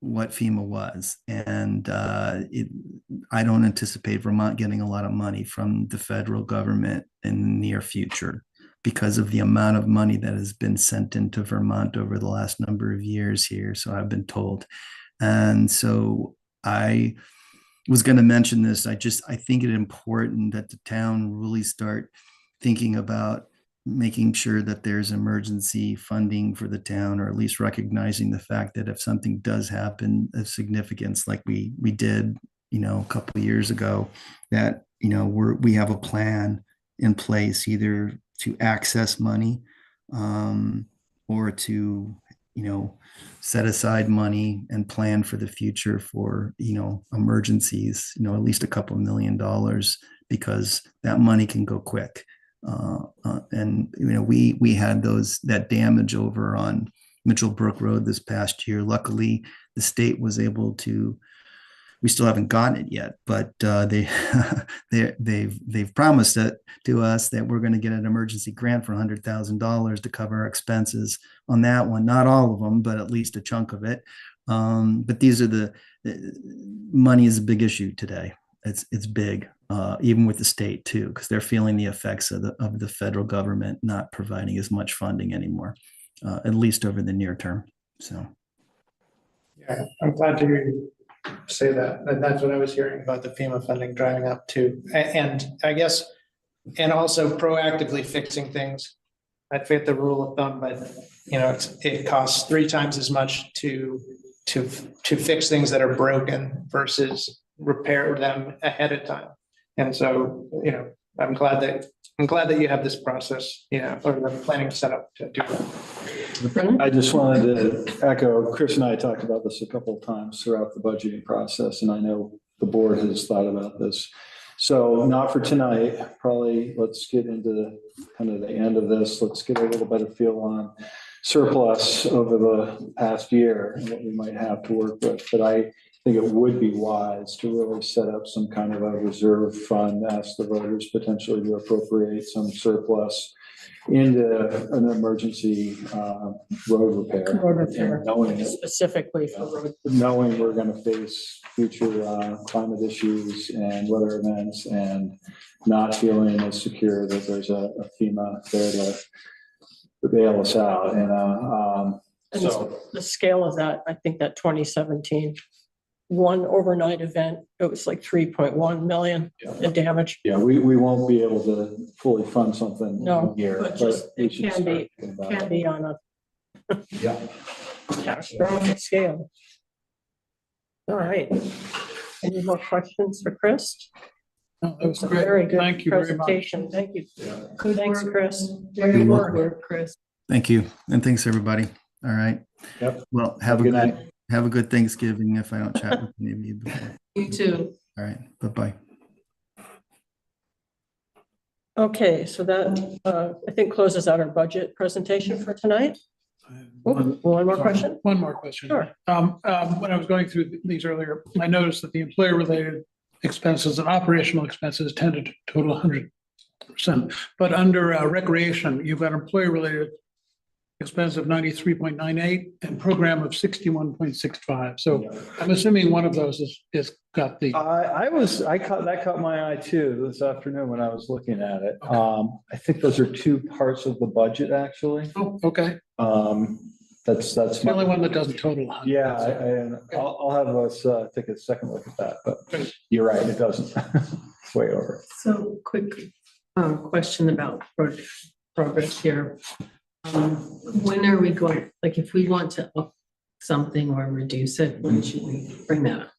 what FEMA was. And I don't anticipate Vermont getting a lot of money from the federal government in the near future because of the amount of money that has been sent into Vermont over the last number of years here. So I've been told. And so I was going to mention this. I think it's important that the town really start thinking about making sure that there's emergency funding for the town, or at least recognizing the fact that if something does happen of significance, like we did, a couple of years ago, that, we have a plan in place either to access money or to, set aside money and plan for the future for, emergencies, at least a couple $1 million, because that money can go quick. And we had that damage over on Mitchell Brook Road this past year. Luckily, the state was able to. We still haven't gotten it yet, but they've promised it to us that we're going to get an emergency grant for $100,000 to cover our expenses on that one. Not all of them, but at least a chunk of it. But these are money is a big issue today. It's big, even with the state too, because they're feeling the effects of the federal government not providing as much funding anymore, at least over the near term. So, yeah, I'm glad to hear you say that. And that's what I was hearing about the FEMA funding driving up too. And I guess, and also proactively fixing things. I'd fit the rule of thumb, but it costs 3 times as much to fix things that are broken versus repair them ahead of time. And so, I'm glad that you have this process, or the planning set up to do that. I just wanted to echo, Chris and I talked about this a couple of times throughout the budgeting process, and I know the board has thought about this. So not for tonight, probably let's get into kind of the end of this. Let's get a little better feel on surplus over the past year and what we might have to work with. But I think it would be wise to really set up some kind of a reserve fund, ask the voters potentially to appropriate some surplus into an emergency road repair. Knowing Specifically for road. Knowing we're going to face future climate issues and weather events, and not feeling as secure that there's a FEMA there to bail us out. And so the scale of that, I think that 2017 one overnight event, it was like 3.1 million in damage. yeah, we won't be able to fully fund something No, here, but just we it should can be start thinking about it. on a Yeah. catastrophic scale. All right. Any more questions for Chris? No, that was A great. very good Thank you very much. presentation. Thank you. Good Thanks, work. Chris. Very You're good work, Chris. Thank you. And thanks, everybody. All right. Yep. Well, have a Good good night. have a good Thanksgiving if I don't chat with any of you before. You too. All right. Bye-bye. Okay, so that I think closes out our budget presentation for tonight. Oh, one more question? One more question. Sure. When I was going through these earlier, I noticed that the employer-related expenses and operational expenses tended to total 100%. But under recreation, you've got employer-related expense of 93.98 and program of 61.65. So I'm assuming one of those is got the, that caught my eye too this afternoon when I was looking at it. I think those are two parts of the budget, actually. oh, okay. That's The only one that doesn't total. Yeah, I'll have us take a second look at that, but you're right, it doesn't. It's way over. So quick question about progress here. When are we going, like, if we want to up something or reduce it, when should we bring that up?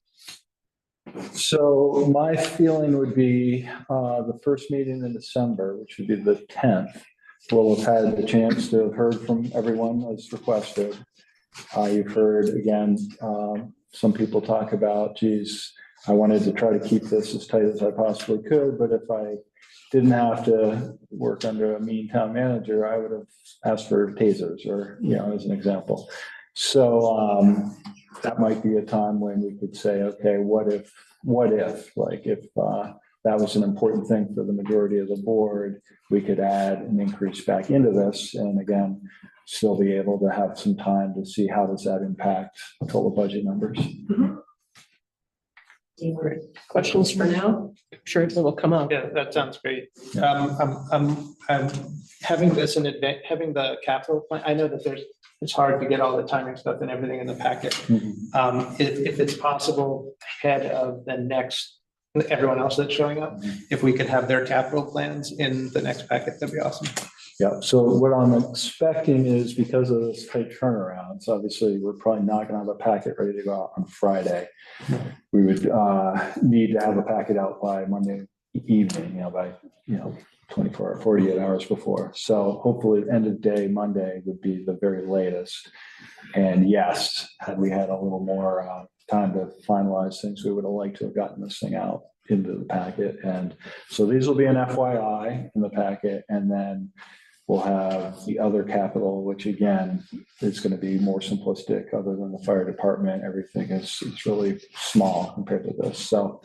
So my feeling would be the first meeting in December, which would be the 10th. We'll have had the chance to have heard from everyone as requested. You've heard, again, some people talk about, geez, I wanted to try to keep this as tight as I possibly could, but if I didn't have to work under a mean town manager, I would have asked for tasers or, as an example. So that might be a time when we could say, okay, what if, like if that was an important thing for the majority of the board, we could add an increase back into this. And again, still be able to have some time to see how does that impact total budget numbers. Questions for now? I'm sure it will come up. Yeah, that sounds great. I'm having this in advance, having the capital plan. I know that it's hard to get all the timing stuff and everything in the packet. If it's possible ahead of the next, everyone else that's showing up, if we could have their capital plans in the next packet, that'd be awesome. Yeah, so what I'm expecting is because of this tight turnaround, so obviously we're probably not gonna have a packet ready to go out on Friday. We would need to have a packet out by Monday evening, by 24 or 48 hours before. So hopefully end of day Monday would be the very latest. And yes, had we had a little more time to finalize things, we would have liked to have gotten this thing out into the packet. And so these will be an FYI in the packet, and then we'll have the other capital, which again, is going to be more simplistic. Other than the fire department, everything is really small compared to this. So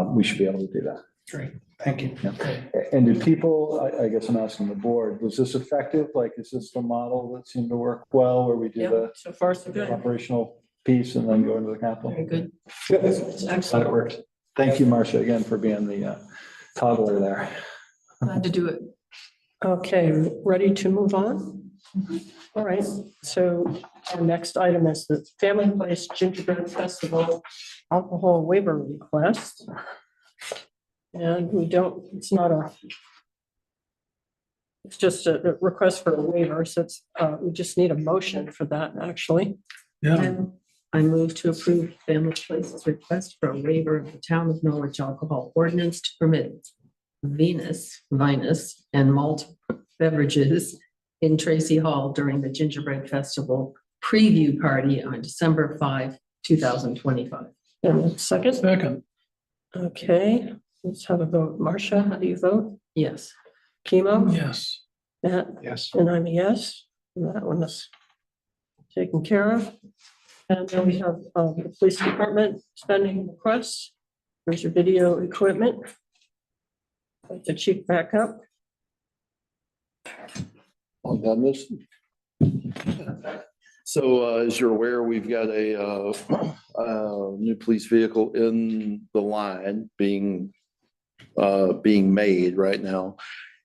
we should be able to do that. Great, thank you. Yeah. And did people, I guess I'm asking the board, was this effective? Like, is this the model that seemed to work well, where we do Yeah, the so far so good. operational piece and then go into the capital? Very good. It's Glad excellent. it worked. Thank you, Marcia, again, for being the toddler there. Glad to do it. Okay, ready to move on? All right, so our next item is the Family Place Gingerbread Festival alcohol waiver request. And it's just a request for a waiver, so we just need a motion for that, actually. Yeah, I move to approve Family Place's request for a waiver of the town of Norwich alcohol ordinance to permit vinous, and malt beverages in Tracy Hall during the Gingerbread Festival preview party on December 5, 2025. And a second, second, okay, let's have a vote. Marcia, how do you vote? Yes. Chemo? yes. Matt? Yes. And I'm a yes. And that one is taken care of. And then we have the police department spending requests. There's your video equipment. Put the chief back up. On done this. So as you're aware, we've got a new police vehicle in the line being made right now.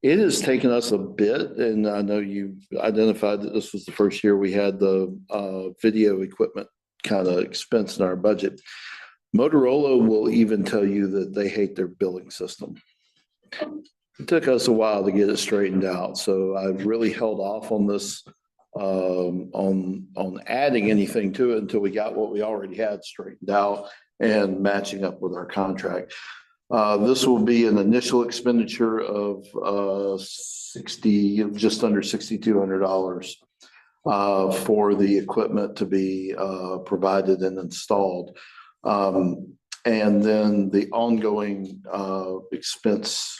It has taken us a bit, and I know you identified that this was the first year we had the video equipment kind of expense in our budget. Motorola will even tell you that they hate their billing system. It took us a while to get it straightened out, so I really held off on this, on adding anything to it until we got what we already had straightened out and matching up with our contract. This will be an initial expenditure of just under $6,200 for the equipment to be provided and installed. And then the ongoing expense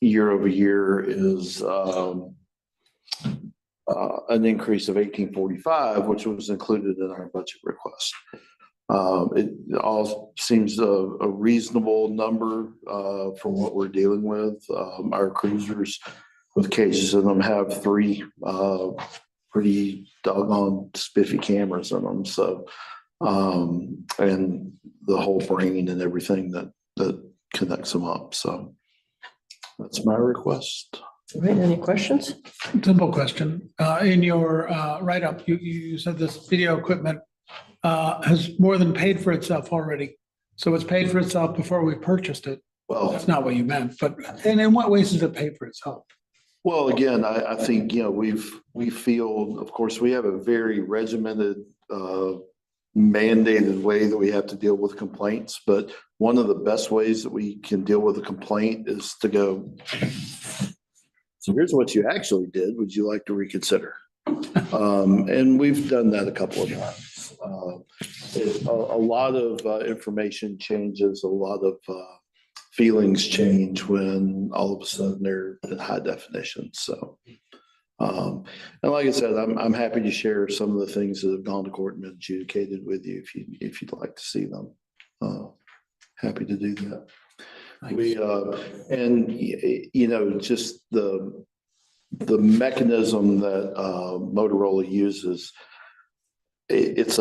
year over year is an increase of $1,845, which was included in our budget request. It all seems a reasonable number for what we're dealing with. Our cruisers with cages in them have three pretty doggone spiffy cameras in them. So, and the whole brain and everything that connects them up. So that's my request. All right, any questions? Simple question. In your write-up, you said this video equipment has more than paid for itself already. So it's paid for itself before we purchased it. Well, That's not what you meant, but, and in what ways does it pay for itself? well, again, I think, we feel, of course, we have a very regimented, mandated way that we have to deal with complaints, but one of the best ways that we can deal with a complaint is to go, so here's what you actually did. Would you like to reconsider? And we've done that a couple of times. A lot of information changes, a lot of feelings change when all of a sudden they're in high definition. So, and like I said, I'm happy to share some of the things that have gone to court and been adjudicated with you if you'd like to see them. Happy to do that. We and just the mechanism that Motorola uses, it's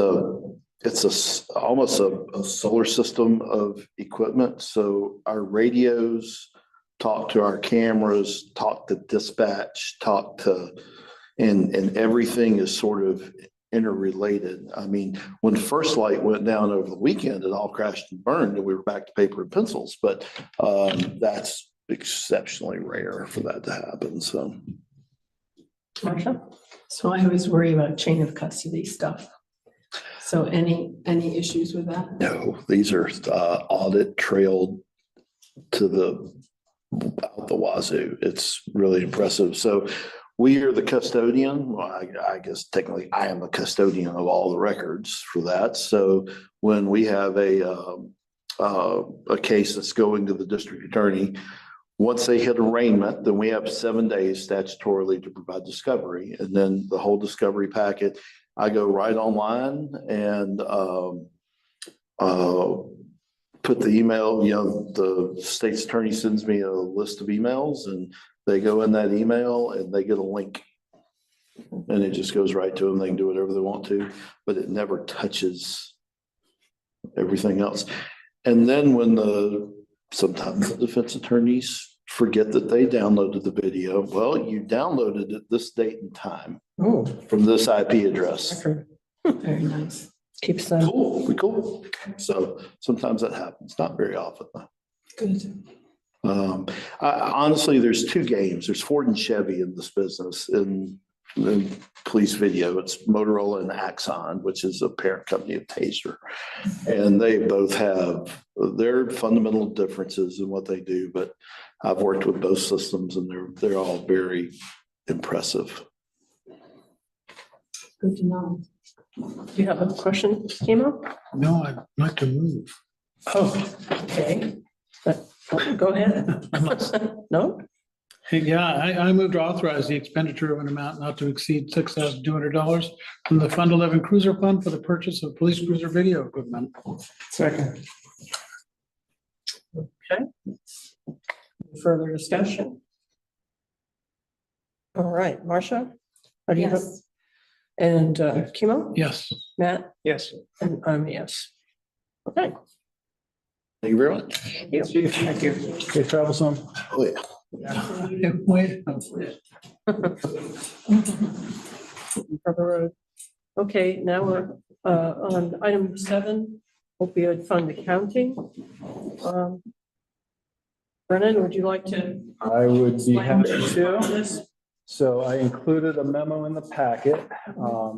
almost a solar system of equipment. So our radios talk to our cameras, talk to dispatch, and everything is sort of interrelated. I mean, when First Light went down over the weekend, it all crashed and burned and we were back to paper and pencils, but that's exceptionally rare for that to happen. So. Marcia? So I always worry about chain of custody stuff. So any issues with that? No, these are audit trailed to out the wazoo. It's really impressive. So we are the custodian. Well, I guess technically I am the custodian of all the records for that. So when we have a case that's going to the district attorney, once they hit arraignment, then we have 7 days statutorily to provide discovery. And then the whole discovery packet, I go right online and put the email, the state's attorney sends me a list of emails and they go in that email and they get a link. And it just goes right to them. They can do whatever they want to, but it never touches everything else. And then when sometimes the defense attorneys forget that they downloaded the video. Well, you downloaded it this date and time from this IP address. Very nice. Keeps them. Cool. So sometimes that happens, not very often though. Good. Honestly, there's two games. There's Ford and Chevy in this business in police video. It's Motorola and Axon, which is a parent company of Taser. And they both have their fundamental differences in what they do, but I've worked with both systems and they're all very impressive. Good to know. Do you have a question, Kimo? No, I'd like to move. Oh, okay. Go ahead. No? Yeah, I moved to authorize the expenditure of an amount not to exceed $6,200 from the Fund 11 Cruiser Fund for the purchase of police cruiser video equipment. Second. Okay. Further discussion? All right, Marcia? How do you vote? Yes. And Kimo? Yes. Matt? Yes. And I'm a yes. Okay. Thank you very much. Thank you. Thank you. Okay, travel some. Oh, yeah. Wait. For the road. Okay, now we're on item 7, opioid fund accounting. Brennan, would you like to? I would be happy explain to. this? So I included a memo in the packet.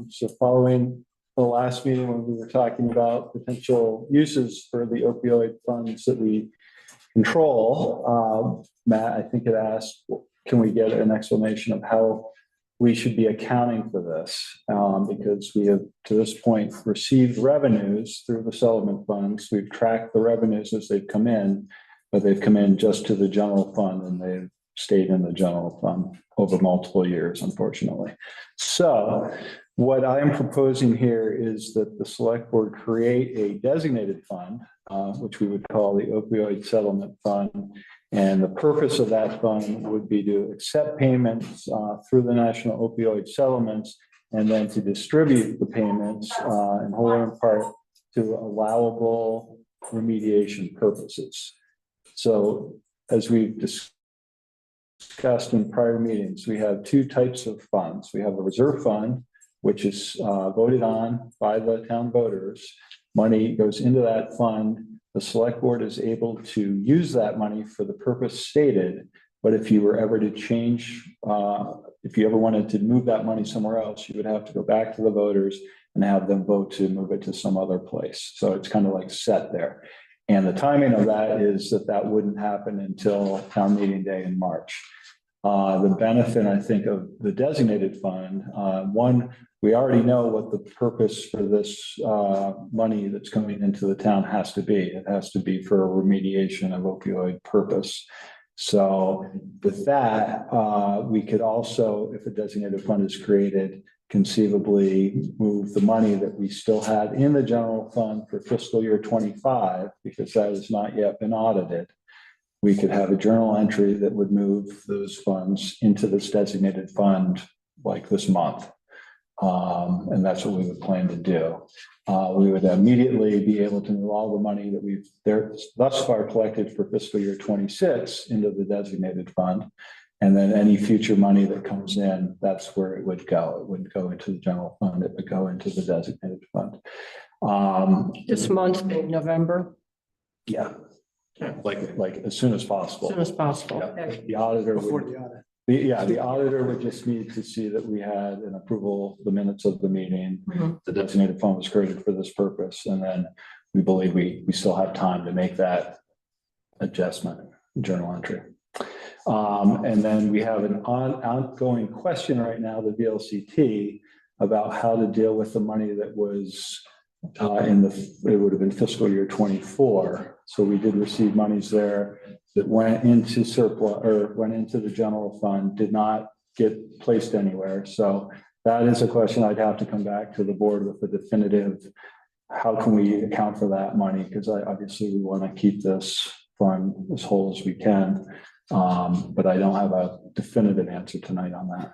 So following the last meeting when we were talking about potential uses for the opioid funds that we control, Matt, I think it asked, can we get an explanation of how we should be accounting for this? Because we have to this point received revenues through the settlement funds. We've tracked the revenues as they've come in, but they've come in just to the general fund and they've stayed in the general fund over multiple years, unfortunately. So what I am proposing here is that the select board create a designated fund, which we would call the opioid settlement fund. And the purpose of that fund would be to accept payments through the national opioid settlements and then to distribute the payments in whole or in part to allowable remediation purposes. So as we've discussed in prior meetings, we have two types of funds. We have a reserve fund, which is voted on by the town voters. Money goes into that fund. The select board is able to use that money for the purpose stated. But if you were ever to change, if you ever wanted to move that money somewhere else, you would have to go back to the voters and have them vote to move it to some other place. So it's kind of like set there. And the timing of that is that wouldn't happen until town meeting day in March. The benefit, I think, of the designated fund, one, we already know what the purpose for this money that's coming into the town has to be. It has to be for a remediation of opioid purpose. So with that, we could also, if a designated fund is created, conceivably move the money that we still had in the general fund for fiscal year 25, because that has not yet been audited. We could have a journal entry that would move those funds into this designated fund like this month. And that's what we would plan to do. We would immediately be able to move all the money that we've thus far collected for fiscal year 26 into the designated fund. And then any future money that comes in, that's where it would go. It wouldn't go into the general fund. It would go into the designated fund. This month being November, Yeah. Like as soon as possible. as soon as possible. Yeah. The auditor Before would, the audit. the auditor would just need to see that we had an approval, the minutes of the meeting. Mhm. The designated fund was created for this purpose, and then we believe we still have time to make that adjustment, journal entry. And then we have an ongoing question right now, the VLCT, about how to deal with the money that was it would have been fiscal year 24. So we did receive monies there that went into surplus or went into the general fund, did not get placed anywhere. So that is a question I'd have to come back to the board with a definitive, how can we account for that money? Because obviously we want to keep this fund as whole as we can. But I don't have a definitive answer tonight on that.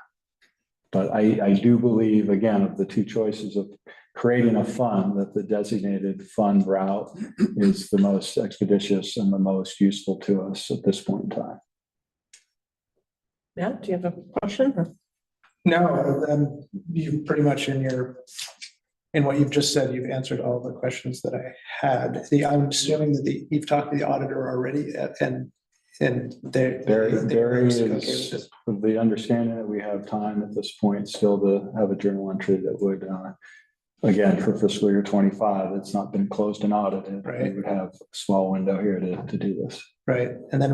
But I do believe, again, of the two choices of creating a fund, that the designated fund route is the most expeditious and the most useful to us at this point in time. Matt, do you have a question? No, you pretty much in what you've just said, you've answered all the questions that I had. I'm assuming that you've talked to the auditor already and There is the understanding that we have time at this point still to have a journal entry that would, again, for fiscal year 25, it's not been closed and audited. Right. We would have a small window here to do this. Right, and then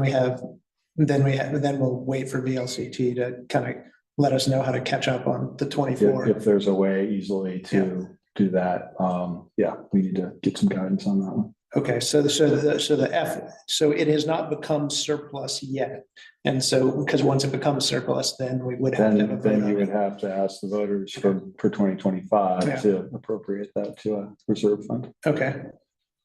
we'll wait for VLCT to kind of let us know how to catch up on the 24. If there's a way easily to do that, we need to get some guidance on that one. Okay, so it has not become surplus yet, and so because once it becomes surplus, then we would have to have a vote Then on you would it. have to ask the voters for 2025 to appropriate that to a reserve fund. Okay.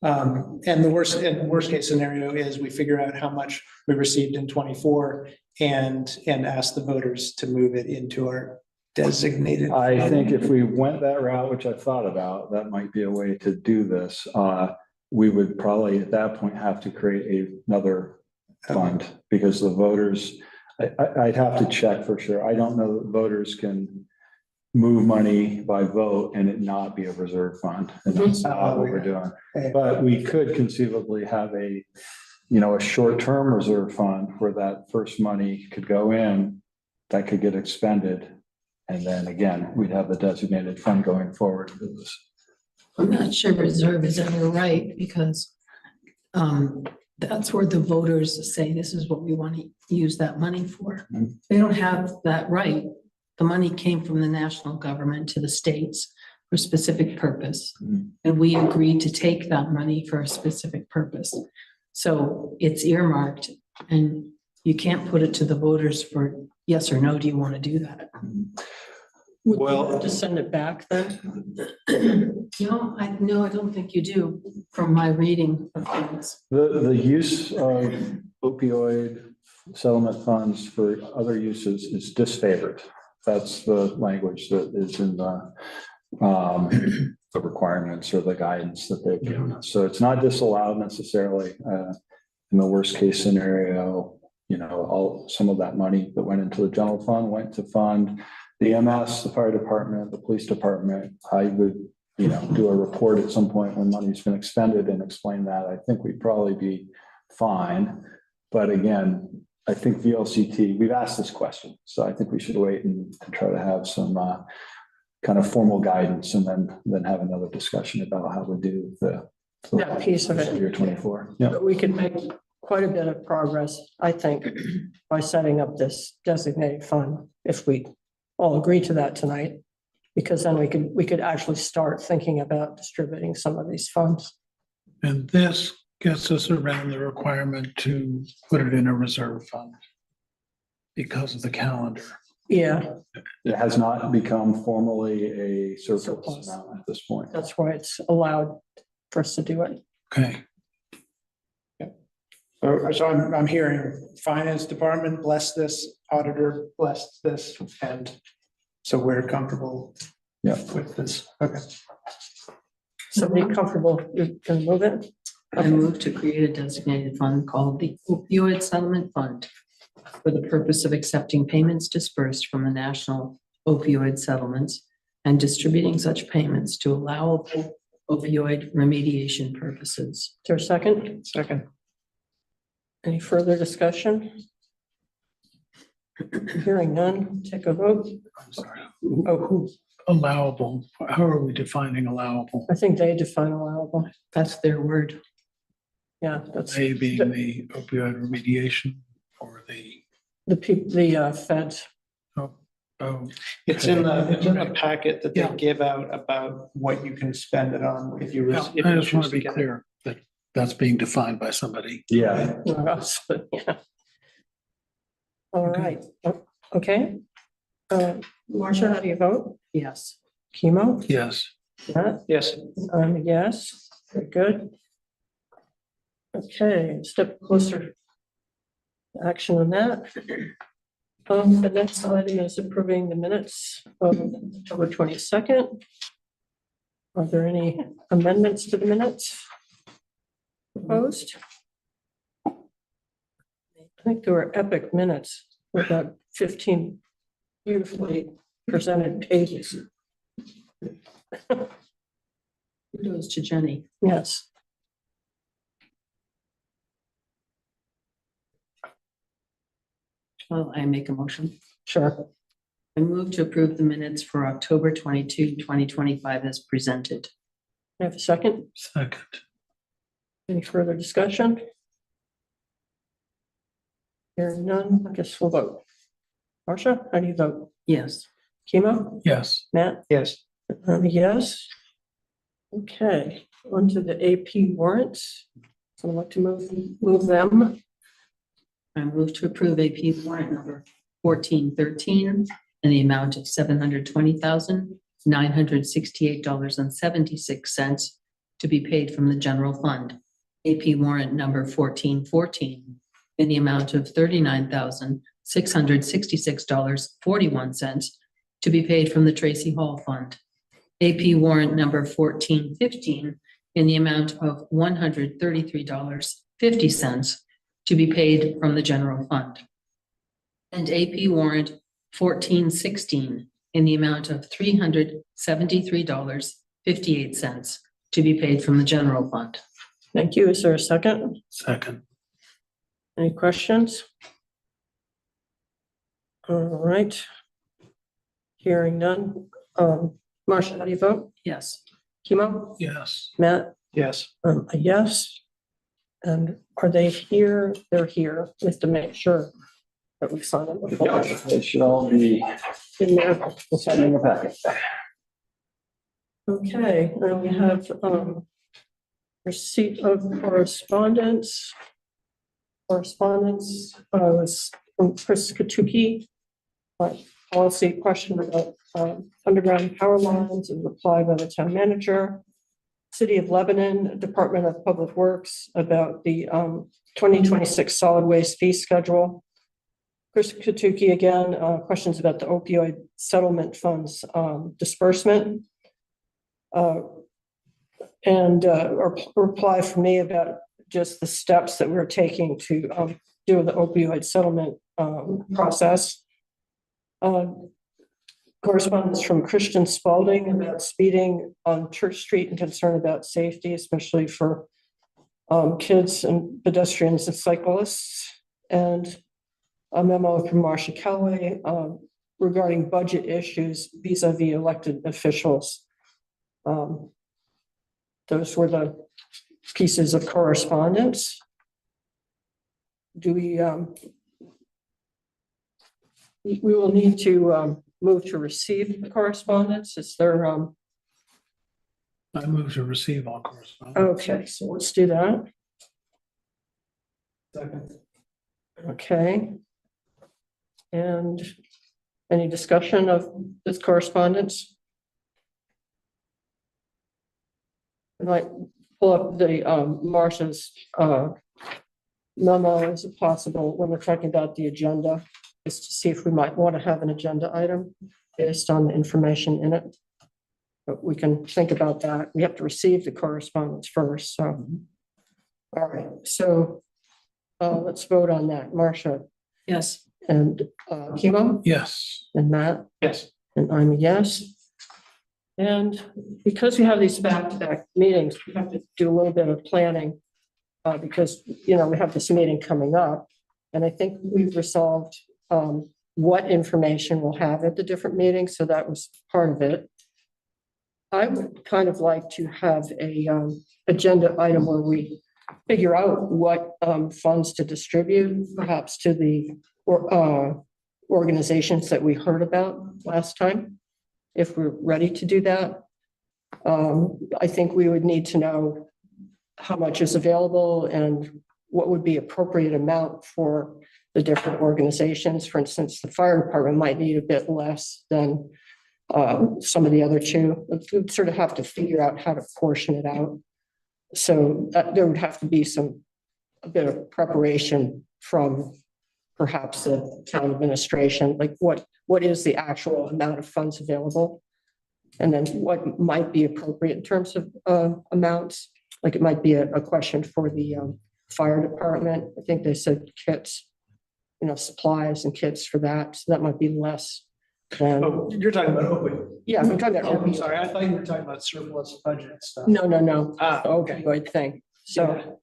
And the worst case scenario is we figure out how much we received in 24 and ask the voters to move it into our designated. I think if we went that route, which I thought about, that might be a way to do this. We would probably at that point have to create another fund because the voters, I'd have to check for sure. I don't know that voters can move money by vote and it not be a reserve fund. And that's not what we're doing. But we could conceivably have a short-term reserve fund where that first money could go in, that could get expended. And then again, we'd have the designated fund going forward for this. I'm not sure reserve is ever right because that's where the voters say this is what we want to use that money for. Mhm. They don't have that right. The money came from the national government to the states for a specific purpose. Mhm. And we agreed to take that money for a specific purpose. So it's earmarked and you can't put it to the voters for yes or no, do you want to do that? Well, Just send it back then? No, I don't think you do from my reading of things. the use of opioid settlement funds for other uses is disfavored. That's the language that is in the requirements or the guidance that they've given us. So it's not disallowed necessarily. In the worst case scenario, some of that money that went into the general fund went to fund the EMS, the fire department, the police department. I would, do a report at some point when money's been expended and explain that. I think we'd probably be fine. But again, I think VLCT, we've asked this question, so I think we should wait and try to have some kind of formal guidance and then have another discussion about how we do That piece of it. Year 24. Yeah. But we could make quite a bit of progress, I think, by setting up this designated fund, if we all agree to that tonight. Because then we could actually start thinking about distributing some of these funds. And this gets us around the requirement to put it in a reserve fund because of the calendar. Yeah, It has not become formally a surplus Surplus. amount at this point. that's why it's allowed for us to do it. Okay, So I'm hearing finance department bless this, auditor bless this, and so we're comfortable Yeah. with this. Okay. Somebody comfortable, you can move it? I move to create a designated fund called the Opioid Settlement Fund for the purpose of accepting payments dispersed from the national opioid settlements and distributing such payments to allowable opioid remediation purposes. Is there a second? Second. Any further discussion? Hearing none, take a vote. I'm sorry. Oh, Allowable, how are we defining allowable? I think they define allowable. That's their word. Yeah, that's They being the opioid remediation or the, the feds. oh, It's in the packet that they Yeah. give out about what you can spend it on if you. yeah, if I you just want choose to be get it. clear that that's being defined by somebody. Yeah. Yeah. All right, okay. Marcia, how do you vote? Yes. Chemo? Yes, Matt? Yes. Yes, very good. Okay, step closer. to Action on that. The next item is approving the minutes of October 22nd. Are there any amendments to the minutes proposed? I think there were epic minutes with about 15 beautifully presented pages. Kudos to Jenny. Yes, Well, I make a motion. sure. I move to approve the minutes for October 22, 2025 as presented. I have a second. second, Any further discussion? Hearing none, I guess we'll vote. Marcia, how do you vote? Yes. Chemo? yes, Matt? Yes. Yes. Okay, on to the AP warrants. So I'd like to move them. I move to approve AP warrant number 1413 in the amount of $720,968.76 to be paid from the general fund. AP warrant number 1414 in the amount of $39,666.41 to be paid from the Tracy Hall Fund. AP warrant number 1415 in the amount of $133.50 to be paid from the general fund. And AP warrant 1416 in the amount of $373.58 to be paid from the general fund. Thank you. Is there a second? second, Any questions? All right. Hearing none. Marcia, how do you vote? Yes. Chemo? yes, Matt? Yes. A yes. And are they here? They're here. We have to make sure that we sign them before. They should all be In there. in the packet. Okay, then we have receipt of correspondence. Correspondence was from Chris Katuki. Policy question about underground power lines and reply by the town manager. City of Lebanon, Department of Public Works about the 2026 solid waste fee schedule. Chris Katuki again, questions about the opioid settlement funds disbursement. And a reply from me about just the steps that we're taking to do the opioid settlement process. Correspondence from Christian Spalding about speeding on Church Street and concern about safety, especially for kids and pedestrians and cyclists. And a memo from Marcia Kelly regarding budget issues vis-a-vis elected officials. Those were the pieces of correspondence. Do we will need to move to receive the correspondence. Is there I move to receive all correspondence. okay, so let's do that. Okay. And any discussion of this correspondence? I might pull up the Marcia's memo as possible when we're talking about the agenda, just to see if we might want to have an agenda item based on the information in it. But we can think about that. We have to receive the correspondence first, so. All right, so let's vote on that. Marcia Yes. and Kimo Yes. and Matt, Yes. and I'm a yes. And because we have these back-to-back meetings, we have to do a little bit of planning because, you know, we have this meeting coming up. And I think we've resolved what information we'll have at the different meetings. So that was part of it. I would kind of like to have a agenda item where we figure out what funds to distribute, perhaps to the organizations that we heard about last time. If we're ready to do that, I think we would need to know how much is available and what would be appropriate amount for the different organizations. For instance, the fire department might need a bit less than some of the other two. We'd sort of have to figure out how to portion it out. So there would have to be a bit of preparation from perhaps the town administration, like what is the actual amount of funds available? And then what might be appropriate in terms of amounts? Like it might be a question for the fire department. I think they said kits, you know, supplies and kits for that. So that might be less than. Oh, you're talking about opioid. Yeah, I'm talking about. Oh, I'm opioid. sorry, I thought you were talking about surplus budget stuff. No. Okay. Opioid thing. So,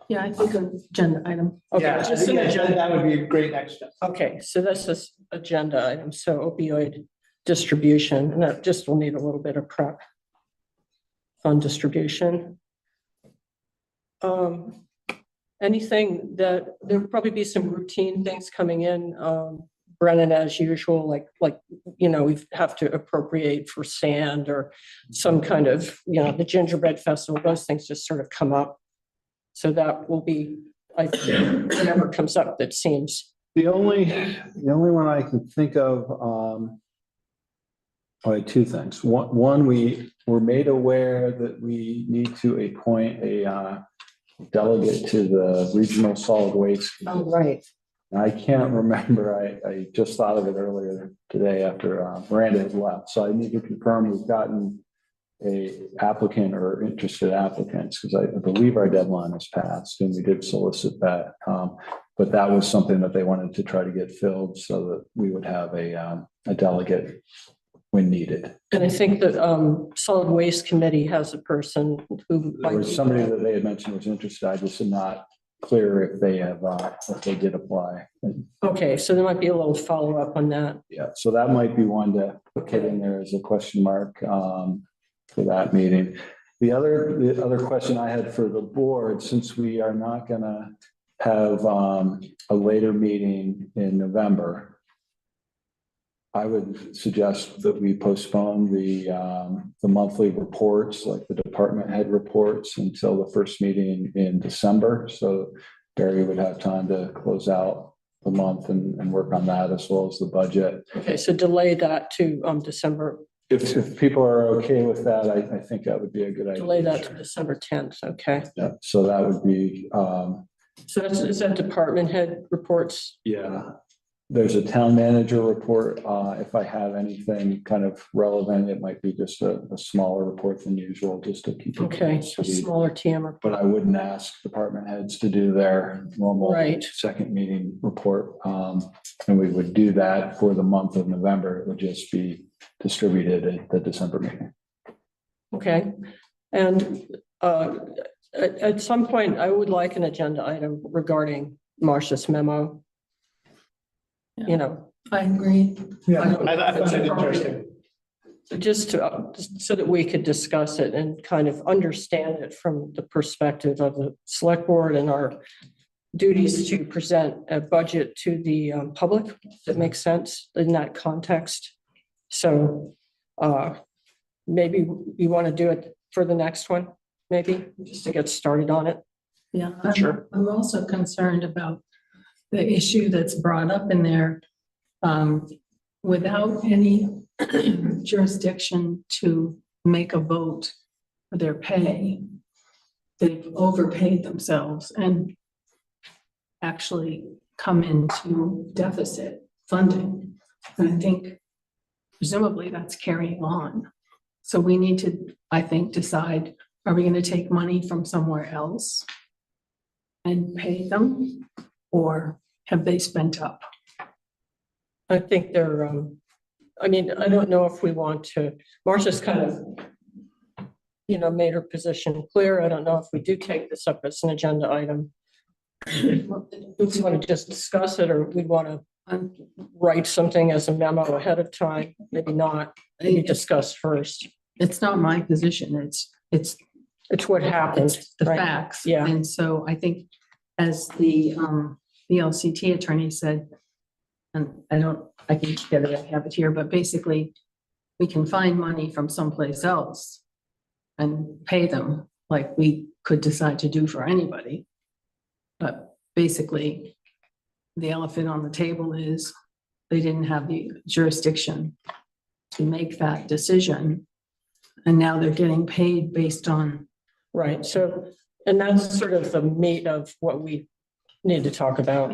Yeah, I think an agenda item. okay, Yeah, I just think an agenda. that would be a great next step. Okay, so that's this agenda item. So opioid distribution, and that just will need a little bit of prep. Fund distribution. Anything that there'll probably be some routine things coming in. Brennan, as usual, like you know, we have to appropriate for sand or some kind of, you know, the Gingerbread Festival. Those things just sort of come up. So that will be, I think, whatever comes up that seems. The only one I can think of, two things. One, we were made aware that we need to appoint a delegate to the regional solid waste. Oh, right. I can't remember. I just thought of it earlier today after Miranda had left. So I need to confirm we've gotten a applicant or interested applicants, because I believe our deadline has passed and we did solicit that. But that was something that they wanted to try to get filled so that we would have a delegate when needed. And I think that solid waste committee has a person who. There was somebody that they had mentioned was interested. I just am not clear if they have, if they did apply. Okay, so there might be a little follow-up on that. Yeah, so that might be one to put in there as a question mark for that meeting. The other question I had for the board, since we are not gonna have a later meeting in November, I would suggest that we postpone the monthly reports, like the department head reports, until the first meeting in December. So Barry would have time to close out the month and work on that, as well as the budget. Okay, so delay that to December, If people are okay with that, I think that would be a good idea. delay that to December 10th, okay? Yeah, so that would be, So is that department head reports? yeah. There's a town manager report. If I have anything kind of relevant, it might be just a smaller report than usual, just to keep. it Okay, up to a speed. smaller TM report. But I wouldn't ask department heads to do their normal Right. second meeting report. And we would do that for the month of November. It would just be distributed at the December meeting. Okay, and at some point, I would like an agenda item regarding Marcia's memo. You know, I agree. I find it interesting. just to, so that we could discuss it and kind of understand it from the perspective of the select board and our duties to present a budget to the public. That makes sense in that context. So maybe you want to do it for the next one, maybe, just to get started on it. Yeah, Sure. I'm also concerned about the issue that's brought up in there. Without any jurisdiction to make a vote for their pay, they've overpaid themselves and actually come into deficit funding. And I think presumably that's carrying on. So we need to, I think, decide, are we going to take money from somewhere else and pay them, or have they spent up? I think they're, I mean, I don't know if we want to, Marcia's kind of, you know, made her position clear. I don't know if we do take this up as an agenda item. We want to just discuss it, or we want to write something as a memo ahead of time, maybe not, maybe discuss first. It's not my position, it's It's what happened. it's the right? facts. Yeah. And so I think, as the LCT attorney said, and I can get it, I have it here, but basically we can find money from someplace else and pay them like we could decide to do for anybody. But basically, the elephant on the table is they didn't have the jurisdiction to make that decision. And now they're getting paid based on. Right, so, and that's sort of the meat of what we need to talk about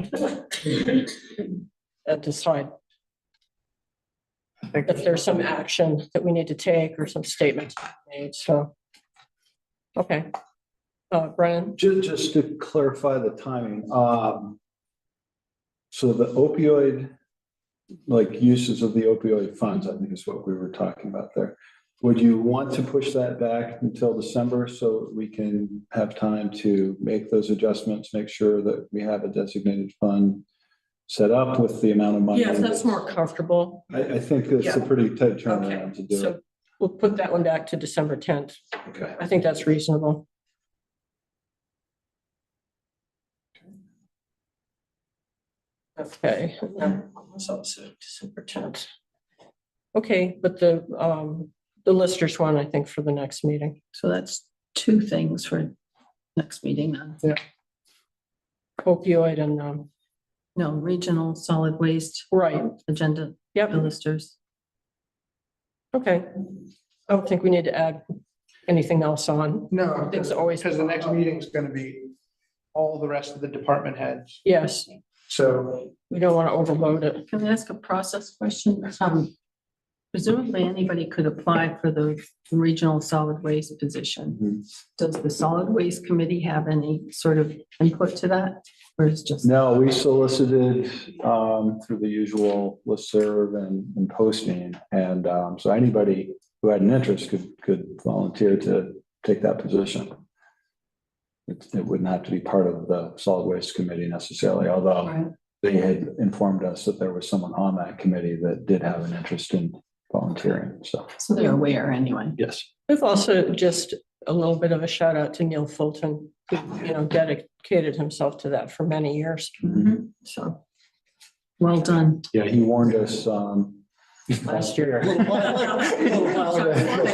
at this time. If there's some action that we need to take or some statements made, so. Okay. Brian, Just to clarify the timing, so the opioid, like uses of the opioid funds, I think is what we were talking about there. Would you want to push that back until December so we can have time to make those adjustments, make sure that we have a designated fund set up with the amount of money? yes, that's more comfortable. I think it's a Yeah. pretty tight Okay, turnaround to do so it. we'll put that one back to December 10th. Okay. I think that's reasonable. Okay. So December 10th. Okay, but the listers one, I think, for the next meeting. So that's two things for next meeting then. Opioid and, No, regional solid waste right, agenda yep, listers. okay. I don't think we need to add anything else on. No, Things always. because the next meeting is going to be all the rest of the department heads. Yes, So we don't want to overload it. Can I ask a process question? Presumably anybody could apply for the regional solid waste position. Does the solid waste committee have any sort of input to that? Or is just? No, we solicited through the usual listserv and posting. And so anybody who had an interest could volunteer to take that position. It wouldn't have to be part of the solid waste committee necessarily, although Right. they had informed us that there was someone on that committee that did have an interest in volunteering. So, So they're aware anyway. yes. We've also just a little bit of a shout out to Neil Fulton, who, you know, dedicated himself to that for many years. So Well done. Yeah, he warned us last year. This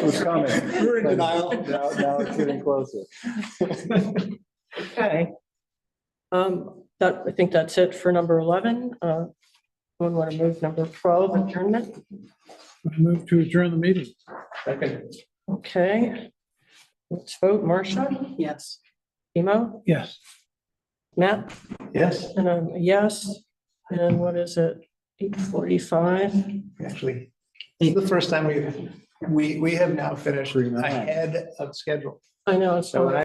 was coming. We're in denial. Now it's getting closer. Okay. I think that's it for number 11. We want to move number 12, adjournment. I move to adjourn the meeting. Second. Okay. Let's vote. Marcia, Yes. Emo, Yes. Matt, Yes. and I'm a yes. And what is it? 8:45. Actually, this is the first time we have now finished Pretty much. ahead of schedule. I know, it's. So when I